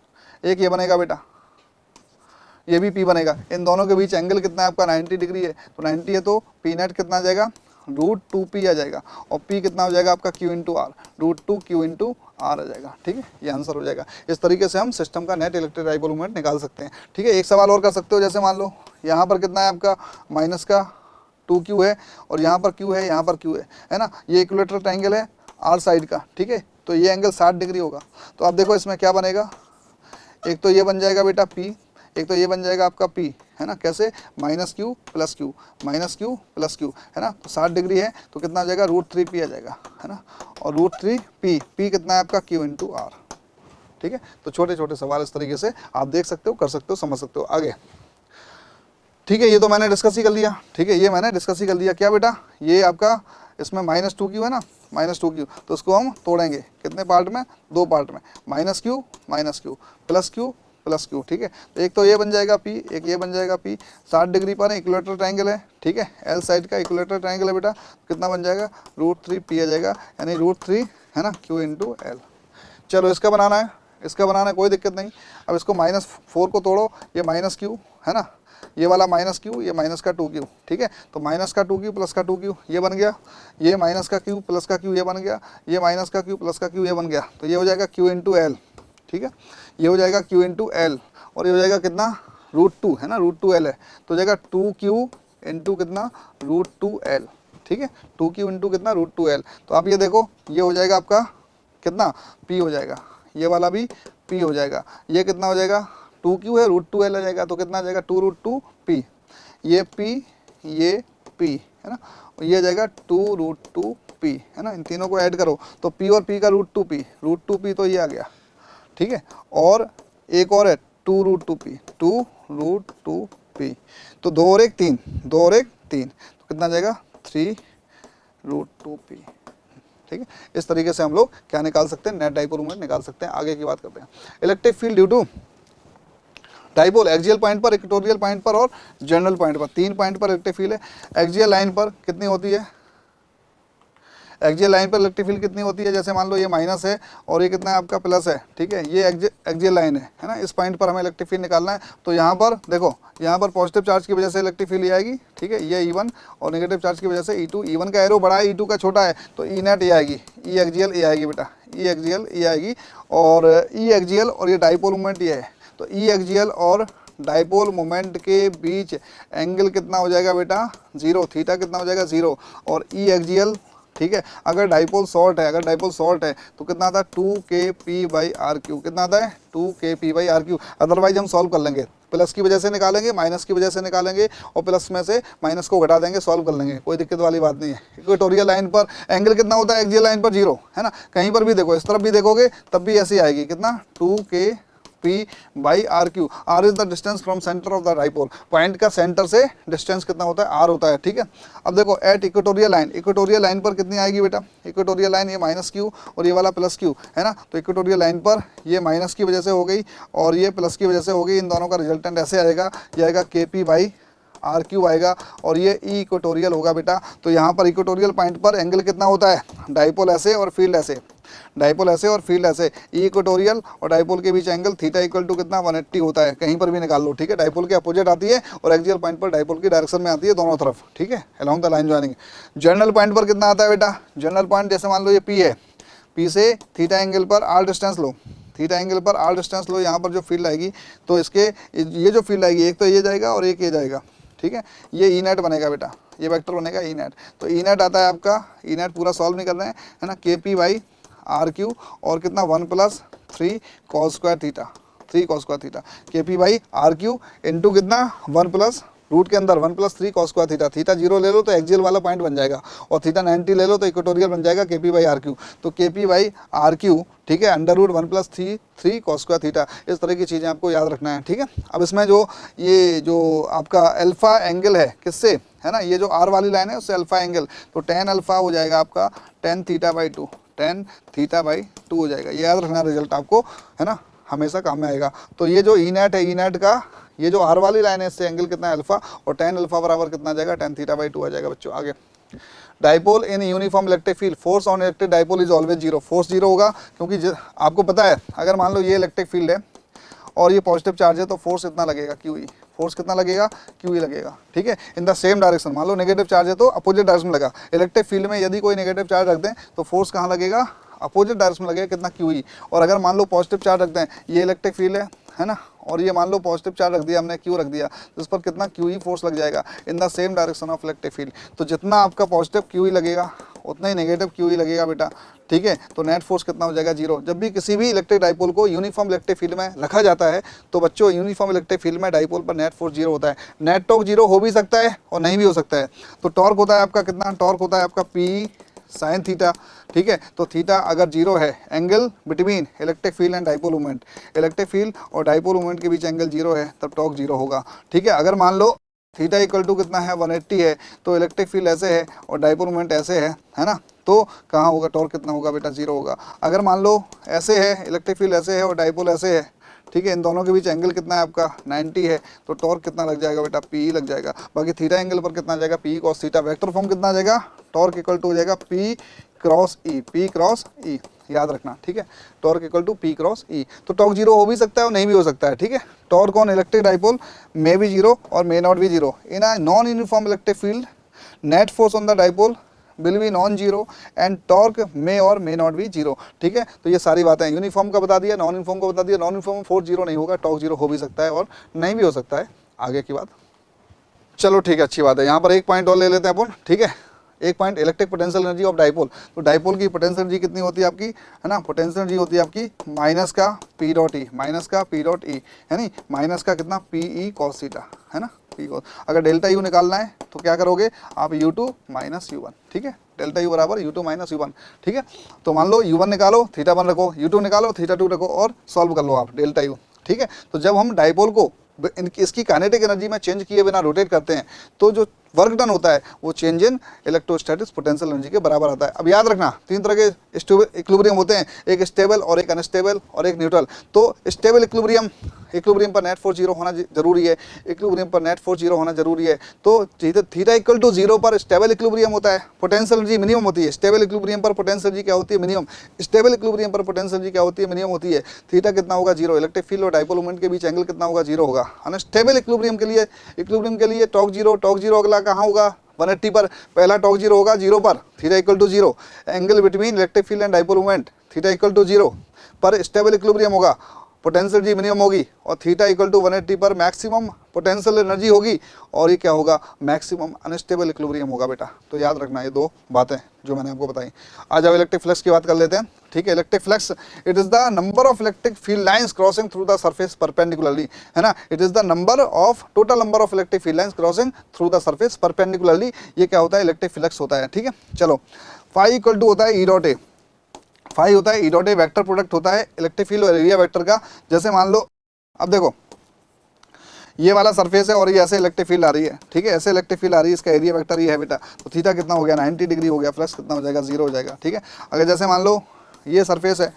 एक ये बनेगा बेटा, ये भी p बनेगा। इन दोनों के बीच एंगल कितना है आपका, 90 डिग्री है। तो 90 है तो p नेट कितना आ जाएगा, √2p आ जाएगा, और p कितना हो जाएगा आपका q into R, √2q into R आ जाएगा, ठीक है, ये आंसर हो जाएगा। इस तरीके से हम सिस्टम का नेट इलेक्ट्रिक डाइपोल मोमेंट निकाल सकते हैं, ठीक है। एक सवाल और कर सकते हो, जैसे मान लो यहाँ पर कितना है आपका, माइनस का 2q है, और यहाँ पर q है, यहाँ पर q है ना, ये इक्विलेटरल ट्रायंगल है r साइड का, ठीक है। तो ये एंगल 60 डिग्री होगा। तो आप देखो इसमें क्या बनेगा, एक तो ये बन जाएगा बेटा p, एक तो ये बन जाएगा आपका p, है ना, कैसे, minus Q plus Q, minus Q plus Q, है ना। तो 60 डिग्री है तो कितना आ जाएगा, √3p आ जाएगा, है ना, और √3p, p कितना है आपका, q इंटू आर, ठीक है। तो छोटे छोटे सवाल इस तरीके से आप देख सकते हो, कर सकते हो, समझ सकते हो। आगे, ठीक है, ये तो मैंने डिस्कस ही कर लिया, ठीक है, ये मैंने डिस्कस ही कर लिया। क्या बेटा, ये आपका इसमें -2q है ना, -2q, तो उसको हम तोड़ेंगे कितने पार्ट में, 2 पार्ट में, -q प्लस q, ठीक है। तो एक तो ये बन जाएगा p, एक ये बन जाएगा p, 60 डिग्री पर इक्विलेटरल ट्रायंगल है, ठीक है, एल साइड का इक्विलेटरल ट्रायंगल है बेटा। कितना बन जाएगा, √3p आ जाएगा, यानी √3 है ना, q इंटू एल। चलो इसका बनाना है, इसका बनाना है, कोई दिक्कत नहीं। अब इसको -4 को तोड़ो, ये -q है ना, ये वाला -q, ये माइनस का 2q, ठीक है। तो माइनस का 2q प्लस का 2q ये बन गया, ये माइनस का q प्लस का q ये बन गया, ये माइनस का q प्लस का q ये बन गया। तो ये हो जाएगा q इंटू एल, ठीक है, ये हो जाएगा q इंटू एल, और ये हो जाएगा कितना, √2 है ना, √2l है, तो हो जाएगा 2q इंटू कितना, √2l, ठीक है, 2q इंटू कितना, √2l। तो आप ये देखो, ये हो जाएगा आपका कितना, p हो जाएगा, ये वाला भी p हो जाएगा, ये कितना हो जाएगा, 2q है, √2l आ जाएगा, तो कितना आ जाएगा, 2√2p, ये p, ये p है ना, और ये आ जाएगा 2√2p, है ना। इन तीनों को ऐड करो तो p और p का √2p तो ये आ गया, ठीक है। और एक और है 2√2p, 2√2p, तो 2 और 1 3, 2 और 1 3, तो कितना आ जाएगा, 3√2p, ठीक है। इस तरीके से हम लोग क्या निकाल सकते हैं, नेट डाइपोल मोमेंट निकाल सकते हैं। आगे की बात करते हैं। Electric field due to dipole axial point पर, इक्वेटोरियल पॉइंट पर और जनरल पॉइंट पर, 3 पॉइंट पर इलेक्ट्रिक फील्ड है। एक्सियल लाइन पर कितनी होती है, एक्सियल लाइन पर इलेक्ट्रिक फील्ड कितनी होती है, जैसे मान लो ये माइनस है और ये कितना है आपका प्लस है, ठीक है, ये एक्सियल लाइन है ना। इस पॉइंट पर हमें इलेक्ट्रिक फील्ड निकालना है। तो यहाँ पर देखो, यहाँ पर पॉजिटिव चार्ज की वजह से इलेक्ट्रिक फील्ड ये आएगी, ठीक है, ये E1, और नेगेटिव चार्ज की वजह से E2, E1 का एरो बड़ा है, E2 का छोटा है, तो E नेट ये आएगी, E एक्सियल ये आएगी बेटा, E एक्सियल ये आएगी, और E एक्सियल और ये डाइपोल मोमेंट ये है। तो E एक्सियल और डाइपोल मोमेंट के बीच एंगल कितना हो जाएगा बेटा, 0, थीटा कितना हो जाएगा, 0, और E एक्सियल, ठीक है। अगर डाइपोल शॉर्ट है, अगर डाइपोल शॉर्ट है तो कितना आता है, 2kp/r3, कितना आता है, 2kp/r3। अदरवाइज हम सॉल्व कर लेंगे, प्लस की वजह से निकालेंगे, माइनस की वजह से निकालेंगे, और प्लस में से माइनस को घटा देंगे, सॉल्व कर लेंगे, कोई दिक्कत वाली बात नहीं है। इक्वेटोरियल लाइन पर एंगल कितना होता है, एक्सियल लाइन पर 0, है ना। कहीं पर भी देखो, इस तरफ भी देखोगे तब भी ऐसी आएगी, कितना, 2kp/r3। r is the distance from centre of the dipole, point का सेंटर से डिस्टेंस कितना होता है, r होता है, ठीक है। अब देखो at equatorial line, equatorial line पर कितनी आएगी बेटा, इक्वेटोरियल लाइन ये -q और ये वाला +q है ना। तो इक्वेटोरियल लाइन पर ये माइनस की वजह से हो गई और ये प्लस की वजह से हो गई, इन दोनों का रिजल्टेंट ऐसे आएगा, ये आएगा kp/r3, आर क्यू आएगा और ये ई इक्वेटोरियल होगा बेटा। तो यहाँ पर इक्वेटोरियल पॉइंट पर एंगल कितना होता है, डाइपोल ऐसे और फील्ड ऐसे, डाइपोल ऐसे और फील्ड ऐसे, ई इक्वेटोरियल और डाइपोल के बीच एंगल थीटा इक्वल टू कितना 180 होता है, कहीं पर भी निकाल लो, ठीक है। डाइपोल के अपोजिट आती है और एक्सियल पॉइंट पर डाइपोल की डायरेक्शन में आती है दोनों तरफ, ठीक है, along the line joining. General point पर कितना आता है बेटा, जनरल पॉइंट जैसे मान लो ये पी है, पी से थीटा एंगल पर आर डिस्टेंस लो, थीटा एंगल पर आर डिस्टेंस लो, यहाँ पर जो फील्ड आएगी तो इसके ये जो फील्ड आएगी एक तो ये जाएगा और एक ये जाएगा, ठीक है, ये ई नेट बनेगा बेटा, ये वेक्टर बनेगा ई नेट। तो ई नेट आता है आपका, ई नेट पूरा सॉल्व नहीं कर रहे हैं है ना, के पी बाई आर क्यू और कितना 1 + 3 cos square theta, 3 cos square theta, K P by R Q into कितना 1 + रूट के अंदर 1 + 3 cos स्क्वायर थीटा, थीटा 0 ले लो तो एक्सियल वाला पॉइंट बन जाएगा और थीटा 90 ले लो तो इक्वेटोरियल बन जाएगा के पी बाई आर क्यू। तो के पी बाई आर क्यू, ठीक है, under root 1 + 3 cos square theta, इस तरह की चीज़ें आपको याद रखना है, ठीक है। अब इसमें जो ये जो आपका अल्फा एंगल है किससे, है ना, ये जो आर वाली लाइन है उससे अल्फा एंगल, तो tan अल्फा हो जाएगा आपका tan θ/2, tan θ/2 हो जाएगा, ये याद रखना, रिजल्ट आपको है ना हमेशा काम में आएगा। तो ये जो ई नेट है, ई नेट का ये जो आर वाली लाइन है इससे एंगल कितना है अल्फा और tan अल्फा बराबर कितना आ जाएगा tan θ/2 आ जाएगा बच्चों। आगे dipole in uniform electric field, force on electric dipole is always zero, force zero होगा क्योंकि आपको पता है अगर मान लो ये इलेक्ट्रिक फील्ड है और ये पॉजिटिव चार्ज है तो फोर्स इतना लगेगा QE, फोर्स कितना लगेगा QE लगेगा, ठीक है, इन द सेम डायरेक्शन। मान लो नेगेटिव चार्ज है तो अपोजिट डायरेक्शन में लगा, इलेक्ट्रिक फील्ड में यदि कोई नेगेटिव चार्ज रख दें तो फोर्स कहाँ लगेगा, अपोजिट डायरेक्शन में लगेगा, कितना QE। और अगर मान लो पॉजिटिव चार्ज रख दें, ये इलेक्ट्रिक फील्ड है ना, और ये मान लो पॉजिटिव चार्ज रख दिया हमने, Q रख दिया, तो इस पर कितना QE फोर्स लग जाएगा in the same direction of electric field. तो जितना आपका पॉजिटिव QE लगेगा उतना ही नेगेटिव QE लगेगा बेटा, ठीक है। तो नेट फोर्स कितना हो जाएगा, जीरो। जब भी किसी भी इलेक्ट्रिक डाइपोल को यूनिफॉर्म इलेक्ट्रिक फील्ड में रखा जाता है तो बच्चों यूनिफॉर्म इलेक्ट्रिक फील्ड में डाइपोल पर नेट फोर्स जीरो होता है। नेट टॉर्क जीरो हो भी सकता है और नहीं भी हो सकता है। तो टॉर्क होता है आपका कितना, टॉर्क होता है आपका P sin थीटा, ठीक है। तो थीटा अगर जीरो है, angle between electric field and dipole movement, electric field और डाइपोल मूवमेंट के बीच एंगल जीरो है तब टॉर्क जीरो होगा, ठीक है। अगर मान लो थीटा इक्वल टू कितना है 180 है तो इलेक्ट्रिक फील्ड ऐसे है और डाइपोल मूवमेंट ऐसे है ना, तो कहाँ होगा, टॉर्क कितना होगा बेटा, जीरो होगा। अगर मान लो ऐसे है, इलेक्ट्रिक फील्ड ऐसे है और डाइपोल ऐसे है, ठीक है, इन दोनों के बीच एंगल कितना है आपका 90 है तो टॉर्क कितना लग जाएगा बेटा, PE लग जाएगा। बाकी थीटा एंगल पर कितना आ जाएगा, P cos theta. Vector form कितना आ जाएगा, टॉर्क इक्वल टू हो जाएगा P cross E, P cross E याद रखना, ठीक है, torque equal to P cross E। तो टॉर्क जीरो हो भी सकता है और नहीं भी हो सकता है, ठीक है। Torque on electric dipole may be zero और may not be zero in a non uniform electric field, net force on the dipole will be non zero and torque may और मे नॉट बी जीरो, ठीक है। तो ये सारी बातें uniform का बता दिया, नॉन यूनिफॉर्म को बता दिया। नॉन यूनिफॉर्म में फोर्स जीरो नहीं होगा, टॉर्क जीरो हो भी सकता है और नहीं भी हो सकता है, आगे की बात। चलो ठीक है, अच्छी बात है। यहाँ पर एक पॉइंट और ले लेते हैं अपन, ठीक है। एक point, electric potential energy of dipole. तो डाइपोल की पोटेंशियल एनर्जी कितनी होती है आपकी, है ना, पोटेंशियल एनर्जी होती है आपकी माइनस का P डॉट E, माइनस का P डॉट E, है नहीं, माइनस का कितना PE cos थीटा, है ना, P cos। अगर डेल्टा U निकालना है तो क्या करोगे आप, U2 माइनस U1, ठीक है, डेल्टा U बराबर U2 माइनस U1, ठीक है। तो मान लो U1 निकालो, थीटा 1 रखो, U2 निकालो, थीटा 2 रखो और सॉल्व कर लो आप डेल्टा U, ठीक है। तो जब हम डाइपोल को इसकी काइनेटिक एनर्जी में चेंज किए बिना रोटेट करते हैं तो जो वर्क डन होता है वो change in electrostatic potential energy के बराबर आता है। अब याद रखना, तीन तरह के इक्विलिब्रियम होते हैं, एक स्टेबल और एक अनस्टेबल और एक न्यूट्रल। तो स्टेबल इक्विलिब्रियम पर नेट फोर्स जीरो होना जरूरी है, इक्विलिब्रियम पर नेट फोर्स जीरो होना जरूरी है। तो थीटा इक्वल टू जीरो पर स्टेबल इक्विलिब्रियम होता है, पोटेंशियल एनर्जी मिनिमम होती है। स्टेबल इक्विलिब्रियम पर पोटेंशियल एनर्जी क्या होती है, मिनिमम। स्टेबल इक्विलिब्रियम पर पोटेंशियल एनर्जी क्या होती है, मिनिमम होती है। थीटा कितना होगा, जीरो। इलेक्ट्रिक फील्ड और डाइपोल मोमेंट के बीच एंगल कितना होगा, जीरो होगा। अनस्टेबल इक्विलिब्रियम के लिए टॉर्क जीरो अगला कहाँ होगा, 180 पर पहला टॉर्क जीरो होगा, जीरो पर theta equal to zero. Angle between electric field and dipole moment theta equal to zero पर स्टेबल इक्विलिब्रियम होगा, पोटेंशियल एनर्जी मिनिमम होगी और थीटा इक्वल टू 180 पर मैक्सिमम पोटेंशियल एनर्जी होगी और ये क्या होगा, मैक्सिमम अनस्टेबल इक्विलिब्रियम होगा बेटा। तो याद रखना ये दो बातें जो मैंने आपको बताई। आज अब इलेक्ट्रिक फ्लक्स की बात कर लेते हैं, ठीक है। Electric flux it is the number of electric field lines crossing through the surface perpendicularly, है ना। It is the number of total number of electric field lines crossing through the surface perpendicularly, ये क्या होता है, electric flux होता है, ठीक है। चलो फाई इक्वल टू होता है E डॉट ए, फाई होता है E dot A vector product होता है इलेक्ट्रिक फील्ड और एरिया वेक्टर का। जैसे मान लो अब देखो ये वाला सरफेस है और ये ऐसे इलेक्ट्रिक फील्ड आ रही है, ठीक है, ऐसे इलेक्ट्रिक फील्ड आ रही है, इसका एरिया वेक्टर ये है बेटा। तो थीटा कितना हो गया, 90 डिग्री हो गया, फ्लक्स कितना हो जाएगा, जीरो हो जाएगा, ठीक है। अगर जैसे मान लो ये सरफेस है,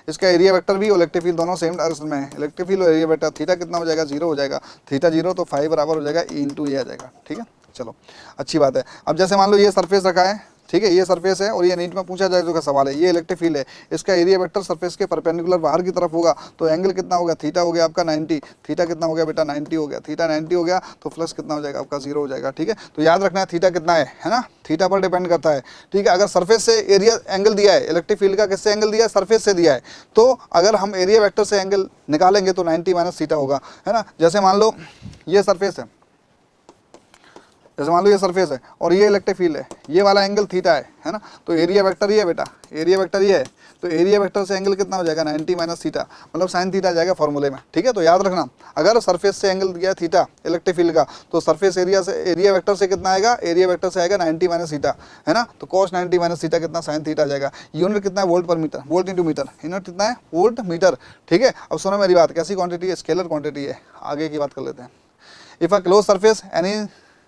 इसका एरिया वेक्टर भी और इलेक्ट्रिक फील्ड दोनों सेम डायरेक्शन में है। इलेक्ट्रिक फील्ड और एरिया वेक्टर थीटा कितना हो जाएगा, 0 हो जाएगा। थीटा 0 तो फाई बराबर हो जाएगा ई इंटू ए आ जाएगा। ठीक है, चलो अच्छी बात है। अब जैसे मान लो ये सरफेस रखा है, ठीक है, ये सरफेस है और ये नीट में पूछा जाए जो का सवाल है, ये इलेक्ट्रिक फील्ड है, इसका एरिया वेक्टर सरफेस के परपेंडिकुलर बाहर की तरफ होगा, तो एंगल कितना होगा, थीटा हो गया आपका 90। थीटा कितना हो गया बेटा, 90 हो गया। थीटा 90 हो गया तो फ्लक्स कितना हो जाएगा आपका, 0 हो जाएगा। ठीक है, तो याद रखना है थीटा कितना है ना, थीटा पर डिपेंड करता है। ठीक है, अगर सरफेस से एरिया एंगल दिया है, इलेक्ट्रिक फील्ड का किससे एंगल दिया है, सरफेस से दिया है, तो अगर हम एरिया वेक्टर से एंगल निकालेंगे तो 90 माइनस थीटा होगा, है ना। जैसे मान लो ये सरफेस है, जैसे मान लो ये सरफेस है और ये इलेक्ट्रिक फील्ड है, ये वाला एंगल थीटा है ना, तो एरिया वेक्टर ये है बेटा, एरिया वेक्टर ये है, तो एरिया वेक्टर से एंगल कितना हो जाएगा, 90 माइनस थीटा, मतलब साइन थीटा आ जाएगा फॉर्मूले में। ठीक है, तो याद रखना अगर सरफेस से एंगल दिया थीटा इलेक्ट्रिक फील्ड का, तो सरफेस एरिया से एरिया वेक्टर से कितना आएगा, एरिया वेक्टर से आएगा 90 माइनस थीटा, है ना, तो cos 90 माइनस थीटा कितना, साइन थीटा आ जाएगा। यूनिट कितना है, volt per metre, volt into metre, unit कितना है, वोल्ट मीटर। ठीक है, अब सुनो मेरी बात, कैसी क्वांटिटी है, स्केलर क्वांटिटी है। आगे की बात कर लेते हैं। If a close surface any,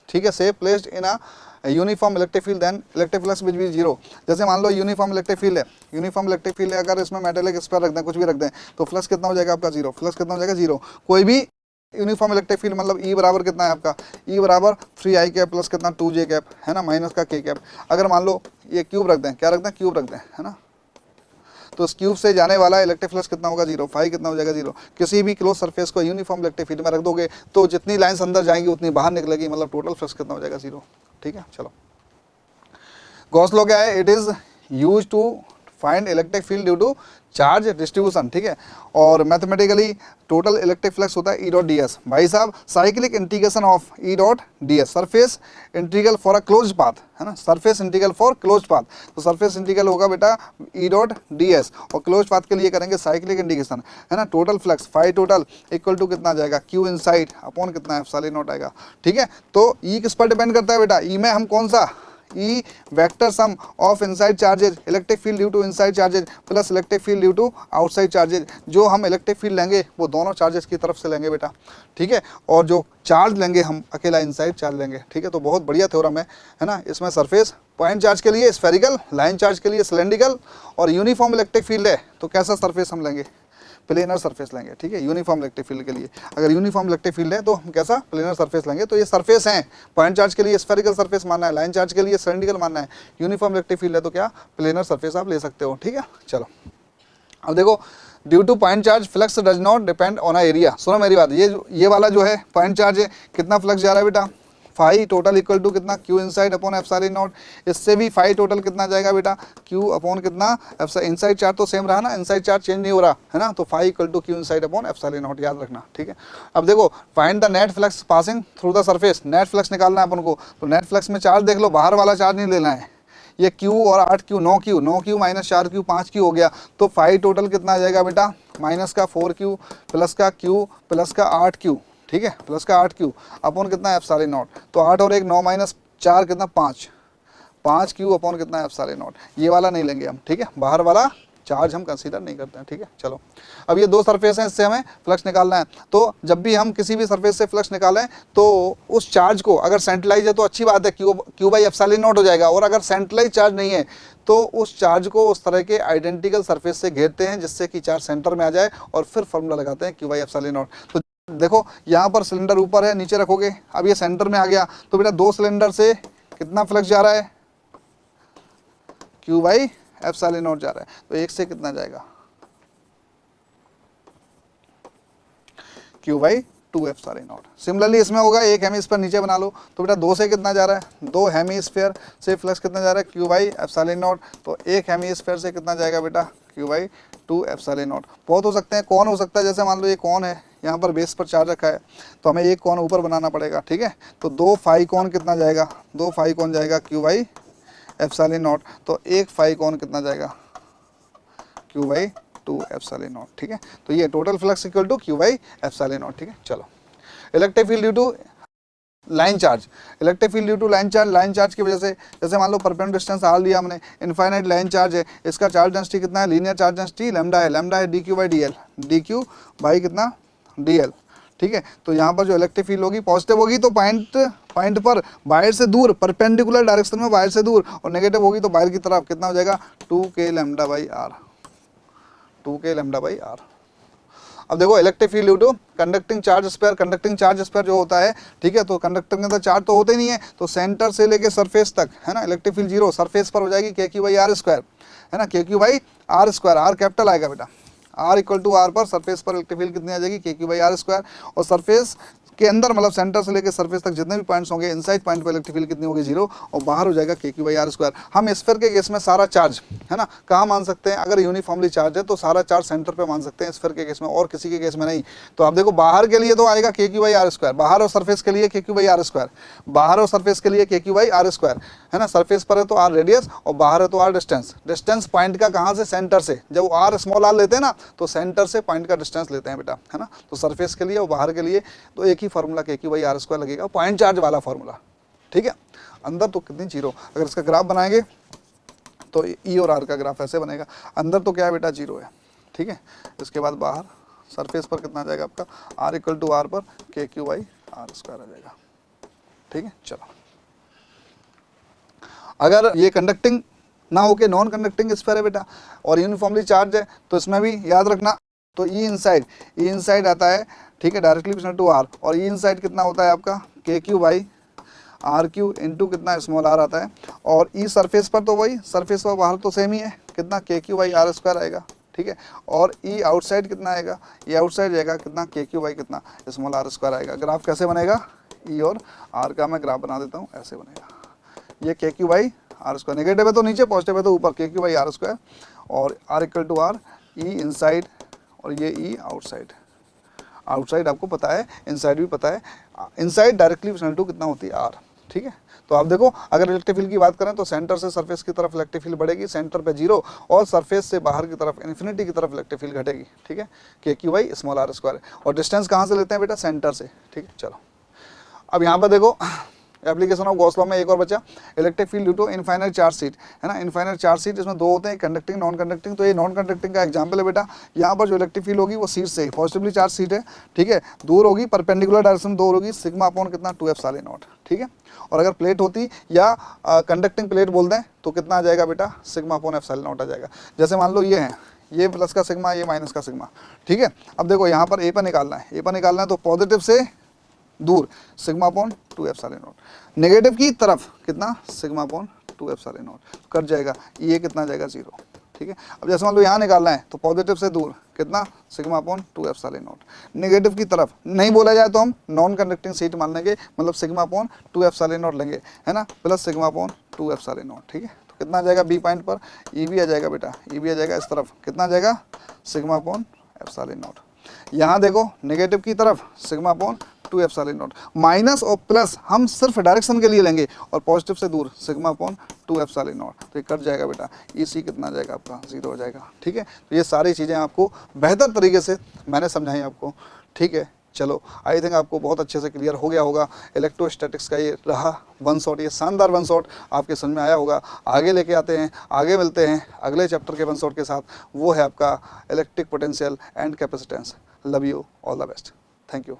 ठीक है, say placed in a uniform electric field then electric flux which be 0। जैसे मान लो यूनिफॉर्म इलेक्ट्रिक फील्ड है, यूनिफॉर्म इलेक्ट्रिक फील्ड है, अगर इसमें मेटेलिक स्क्वायर रख दें, कुछ भी रख दें, तो फ्लक्स कितना हो जाएगा आपका, 0। फ्लक्स कितना हो जाएगा, 0। कोई भी यूनिफॉर्म इलेक्ट्रिक फील्ड मतलब ई बराबर कितना है आपका, ई बराबर 3i कैप प्लस कितना 2j कैप, है ना, माइनस का k कैप। अगर मान लो ये क्यूब रख दें, क्या रख दें, क्यूब रख दें, है ना, तो इस क्यूब से जाने वाला इलेक्ट्रिक फ्लक्स कितना होगा, 0। फाई कितना हो जाएगा, 0। किसी भी क्लोज सरफेस को यूनिफॉर्म इलेक्ट्रिक फील्ड में रख दोगे तो जितनी लाइंस अंदर जाएंगी उतनी बाहर निकलेगी, मतलब टोटल फ्लक्स कितना हो जाएगा, 0। ठीक है, चलो गॉस लॉ क्या है, it is use to find electric field due to charge distribution. ठीक है, और मैथमेटिकली टोटल इलेक्ट्रिक फ्लक्स होता है ई डॉट डी एस। भाई साहब cyclic integration of E dot D S, surface integral for a close path, है ना, surface integral for close path, तो सरफेस इंटीग्रल होगा बेटा ई डॉट डी एस, और क्लोज पाथ के लिए करेंगे साइक्लिक इंटीग्रेशन, है ना। Total flux phi total equal to कितना जाएगा, क्यू इनसाइड अपॉन कितना है, एप्सिलॉन नॉट आएगा। ठीक है, तो ई किस पर डिपेंड करता है बेटा, ई में हम कौन सा, E vector sum of inside charges electric field due to inside charges plus electric field due to outside charges. जो हम इलेक्ट्रिक फील्ड लेंगे वो दोनों चार्जेस की तरफ से लेंगे बेटा। ठीक है, और जो चार्ज लेंगे हम अकेला इनसाइड चार्ज लेंगे। ठीक है, तो बहुत बढ़िया थ्योरम है ना। इसमें सरफेस पॉइंट चार्ज के लिए स्फेरिकल, लाइन चार्ज के लिए सिलेंड्रिकल, और यूनिफॉर्म इलेक्ट्रिक फील्ड है तो कैसा सरफेस हम लेंगे, प्लेनर सरफेस लेंगे। ठीक है, यूनिफॉर्म इलेक्ट्रिक फील्ड के लिए अगर यूनिफॉर्म इलेक्ट्रिक फील्ड है तो हम कैसा, प्लेनर सरफेस लेंगे। तो ये सरफेस हैं, पॉइंट चार्ज के लिए स्फेरिकल सरफेस मानना है, लाइन चार्ज के लिए सिलेंड्रिकल मानना है, यूनिफॉर्म इलेक्ट्रिक फील्ड है तो क्या, प्लेनर सरफेस आप ले सकते हो। ठीक है, चलो अब देखो, due two point charge flux does not depend on area. सुनो मेरी बात, ये वाला जो है पॉइंट चार्ज है, कितना फ्लक्स जा रहा है बेटा, फाई टोटल इक्वल टू कितना, Q inside upon epsilon not. इससे भी फाई टोटल कितना जाएगा बेटा, क्यू अपॉन कितना, इनसाइड चार्ज तो सेम रहा ना, इनसाइड चार्ज चेंज नहीं हो रहा है ना, तो phi equal to Q inside upon epsilon naught, याद रखना। ठीक है, अब देखो find the net flux passing through the surface, net flux निकालना है अपन को। तो नेट फ्लक्स में चार्ज देख लो, बाहर वाला चार्ज नहीं लेना है, ये क्यू और 8q 9q minus 4q 5q हो गया, तो फाई टोटल कितना आ जाएगा बेटा, माइनस का 4q प्लस का q प्लस का 8q, ठीक है, प्लस का 8q अपॉन कितना है, एप्सिलॉन नॉट। तो 8 और 1 9 माइनस 4 कितना, 5q अपॉन कितना है, एप्सिलॉन नॉट। ये वाला नहीं लेंगे हम। ठीक है, बाहर वाला चार्ज हम कंसीडर नहीं करते हैं। ठीक है, चलो अब ये दो सरफेस हैं, इससे हमें फ्लक्स निकालना है। तो जब भी हम किसी भी सरफेस से फ्लक्स निकालें तो उस चार्ज को, अगर सेंट्रलाइज है तो अच्छी बात है, क्यू बाई एप्सिलॉन नॉट हो जाएगा, और अगर सेंट्रलाइज चार्ज नहीं है तो उस चार्ज को उस तरह के आइडेंटिकल सरफेस से घेरते हैं जिससे कि चार्ज सेंटर में आ जाए, और फिर फॉर्मूला लगाते हैं क्यू बाई एप्सिलॉन नॉट। तो देखो यहाँ पर सिलेंडर ऊपर है, नीचे रखोगे, अब ये सेंटर में आ गया, तो बेटा दो सिलेंडर से कितना फ्लक्स जा रहा है, क्यू बाई एप्सिलॉन नॉट जा रहा है, तो एक से कितना जाएगा, Q by 2 epsilon not. Similarly इसमें होगा, एक हेमीस्फीयर नीचे बना लो, तो बेटा 2 से कितना जा रहा है, 2 हेमीस्फीयर से फ्लक्स कितना जा रहा है, क्यू बाई एप्सिलॉन नॉट। तो एक हेमीस्फीयर से कितना जाएगा बेटा, क्यू बाई 2 एप्सिलॉन नॉट। बहुत हो सकते हैं, कौन हो सकता है, जैसे मान लो ये कौन है, यहाँ पर बेस पर चार्ज रखा है, तो हमें एक कौन ऊपर बनाना पड़ेगा। ठीक है, तो 2 फाई कौन कितना जाएगा, 2 फाई कौन जाएगा, क्यू बाई एप्सिलॉन नॉट। तो एक फाई कौन कितना जाएगा, क्यू बाई 2 एप्सिलॉन नॉट। ठीक है, तो ये total flux equal to Q by epsilon naught. ठीक है, चलो electric field due to line charge, electric field due to line charge की वजह से, जैसे मान लो परपेंडिकुलर डिस्टेंस आर लिया हमने, इनफाइनाइट लाइन चार्ज है, इसका चार्ज डेंसिटी कितना है, लीनियर चार्ज डेंसिटी लैम्डा है, लैम्डा है D Q by D L, D Q by कितना, डी एल। ठीक है, तो यहाँ पर जो इलेक्ट्रिक फील्ड होगी पॉजिटिव होगी तो पॉइंट पर वायर से दूर, परपेंडिकुलर डायरेक्शन में वायर से दूर, और नेगेटिव होगी तो वायर की तरफ, कितना हो जाएगा, 2k lambda by R, 2k lambda by R. अब देखो electric field due to conducting charge square, conducting charge square जो होता है, ठीक है, तो कंडक्टर के अंदर चार्ज तो होते ही नहीं है, तो सेंटर से लेके सरफेस तक, है ना, इलेक्ट्रिक फील्ड जीरो, सरफेस पर हो जाएगी K Q by R square, है ना, K Q by R square, R capital आएगा बेटा, आर इक्वल टू आर पर सरफेस पर इलेक्ट्रिक फील्ड कितनी आ जाएगी, K Q by R square, और सरफेस के अंदर मतलब सेंटर से लेकर सरफेस तक जितने भी पॉइंट्स होंगे, इनसाइड पॉइंट पर इलेक्ट्रिक फील्ड कितनी होगी, जीरो, और बाहर हो जाएगा के क्यू बाई आर स्क्वायर। हम स्फीयर के केस में सारा चार्ज, है ना, कहाँ मान सकते हैं, अगर यूनिफॉर्मली चार्ज है तो सारा चार्ज सेंटर पे मान सकते हैं स्फीयर के केस में, और किसी के केस में नहीं। तो आप देखो बाहर के लिए तो आएगा के क्यू बाई आर स्क्वायर, बाहर और सरफेस के लिए के क्यू बाई आर स्क्वायर, बाहर और सरफेस के लिए के क्यू बाई आर स्क्वायर, है ना, सरफेस पर है तो आर रेडियस और बाहर है तो आर डिस्टेंस। डिस्टेंस पॉइंट का कहाँ से, सेंटर से, जब आर स्मॉल आर लेते हैं ना तो सेंटर से पॉइंट का डिस्टेंस लेते हैं बेटा, है ना, तो सरफेस के लिए और बाहर के लिए तो एक ही फार्मूला के क्यू बाई आर स्क्वायर लगेगा, पॉइंट चार्ज वाला फार्मूला, ठीक है। अंदर तो कितनी जीरो, अगर इसका ग्राफ बनाएंगे तो ई और आर का ग्राफ ऐसे बनेगा, अंदर तो क्या है बेटा, जीरो है, ठीक है। इसके बाद बाहर सरफेस पर कितना आ जाएगा आपका, आर इक्वल टू आर पर के क्यू बाई आर स्क्वायर आ जाएगा, ठीक है। चलो अगर ये कंडक्टिंग ना होके नॉन कंडक्टिंग स्फीयर है बेटा और यूनिफॉर्मली चार्ज है तो इसमें भी याद रखना, तो ई इनसाइड आता है, ठीक है, डायरेक्टली प्रोपोर्शनल टू आर, और ई इनसाइड कितना होता है आपका K Q by R Q into कितना स्मॉल आर आता है, और ई सरफेस पर तो वही, सरफेस पर बाहर तो सेम ही है, कितना के क्यू बाई आर स्क्वायर आएगा, ठीक है, और ई आउटसाइड कितना आएगा, ये आउटसाइड जाएगा कितना के क्यू बाई कितना स्मॉल आर स्क्वायर आएगा। ग्राफ कैसे बनेगा, ई और आर का मैं ग्राफ बना देता हूँ, ऐसे बनेगा, ये K Q by R square, negative है तो नीचे, पॉजिटिव है तो ऊपर, K Q by R square, और R equal to R, E inside और ये ई आउटसाइड, आउटसाइड आपको पता है, इनसाइड भी पता है, इनसाइड डायरेक्टली प्रोपोर्शनल टू कितना होती है आर, ठीक है। तो आप देखो अगर इलेक्ट्रिक फील्ड की बात करें तो सेंटर से सरफेस की तरफ इलेक्ट्रिक फील्ड बढ़ेगी, सेंटर पे जीरो, और सरफेस से बाहर की तरफ इन्फिनिटी की तरफ इलेक्ट्रिक फील्ड घटेगी, ठीक है, K Q by small R square, और डिस्टेंस कहाँ से लेते हैं बेटा, सेंटर से, ठीक है। चलो अब यहाँ पर देखो एप्लीकेशन ऑफ गॉस लॉ में एक और बचा, electric field due to infinite charge sheet, है ना, इनफाइनाइट चार्ज शीट, इसमें दो होते हैं, कंडक्टिंग नॉन कंडक्टिंग, तो ये नॉन कंडक्टिंग का एग्जांपल है बेटा। यहाँ पर जो इलेक्ट्रिक फील्ड होगी वो शीट से पॉजिटिवली चार्ज शीट है, ठीक है, दूर होगी, परपेंडिकुलर डायरेक्शन दूर होगी, सिग्मा अपॉन कितना 2f साले नॉट, ठीक है। और अगर प्लेट होती या कंडक्टिंग प्लेट बोल दें तो कितना आ जाएगा बेटा, सिग्मा अपॉन f साले नॉट आ जाएगा। जैसे मान लो ये है, ये प्लस का सिग्मा, ये माइनस का सिग्मा, ठीक है। अब देखो यहाँ पर ए पर निकालना है, ए पर निकालना है तो पॉजिटिव से दूर सिग्मा अपॉन 2f साले नॉट, नेगेटिव की तरफ कितना, सिग्मा अपॉन 2f साले नॉट, कट जाएगा, ये कितना जाएगा, जीरो, ठीक है। अब जैसे मान लो यहाँ निकालना है तो पॉजिटिव से दूर कितना, सिग्मा अपॉन 2f साले नॉट, नेगेटिव की तरफ नहीं बोला जाए तो हम नॉन कंडक्टिंग शीट मान लेंगे, मतलब सिग्मा अपॉन 2f साले नॉट लेंगे, है ना, प्लस सिग्मा अपॉन 2f साले नॉट, ठीक है। तो कितना आ जाएगा बी पॉइंट पर, ई भी आ जाएगा बेटा, ई भी आ जाएगा इस तरफ, कितना आ जाएगा, सिग्मा अपॉन f साले नॉट। यहाँ देखो नेगेटिव की तरफ सिग्मा अपॉन 2f साले नॉट, माइनस और प्लस हम सिर्फ डायरेक्शन के लिए लेंगे, और पॉजिटिव से दूर सिग्मा अपॉन 2f साले नॉट, तो ये कट जाएगा बेटा, ई सी कितना जाएगा आपका, जीरो हो जाएगा, ठीक है। तो ये सारी चीज़ें आपको बेहतर तरीके से मैंने समझाई आपको, ठीक है। चलो आई थिंक आपको बहुत अच्छे से क्लियर हो गया होगा, इलेक्ट्रोस्टैटिक्स का ये रहा वन शॉट, ये शानदार वन शॉट आपके समझ में आया होगा। आगे लेके आते हैं, आगे मिलते हैं अगले चैप्टर के वन शॉट के साथ, वो है आपका electric potential and capacitance. Love you, all the best, thank you.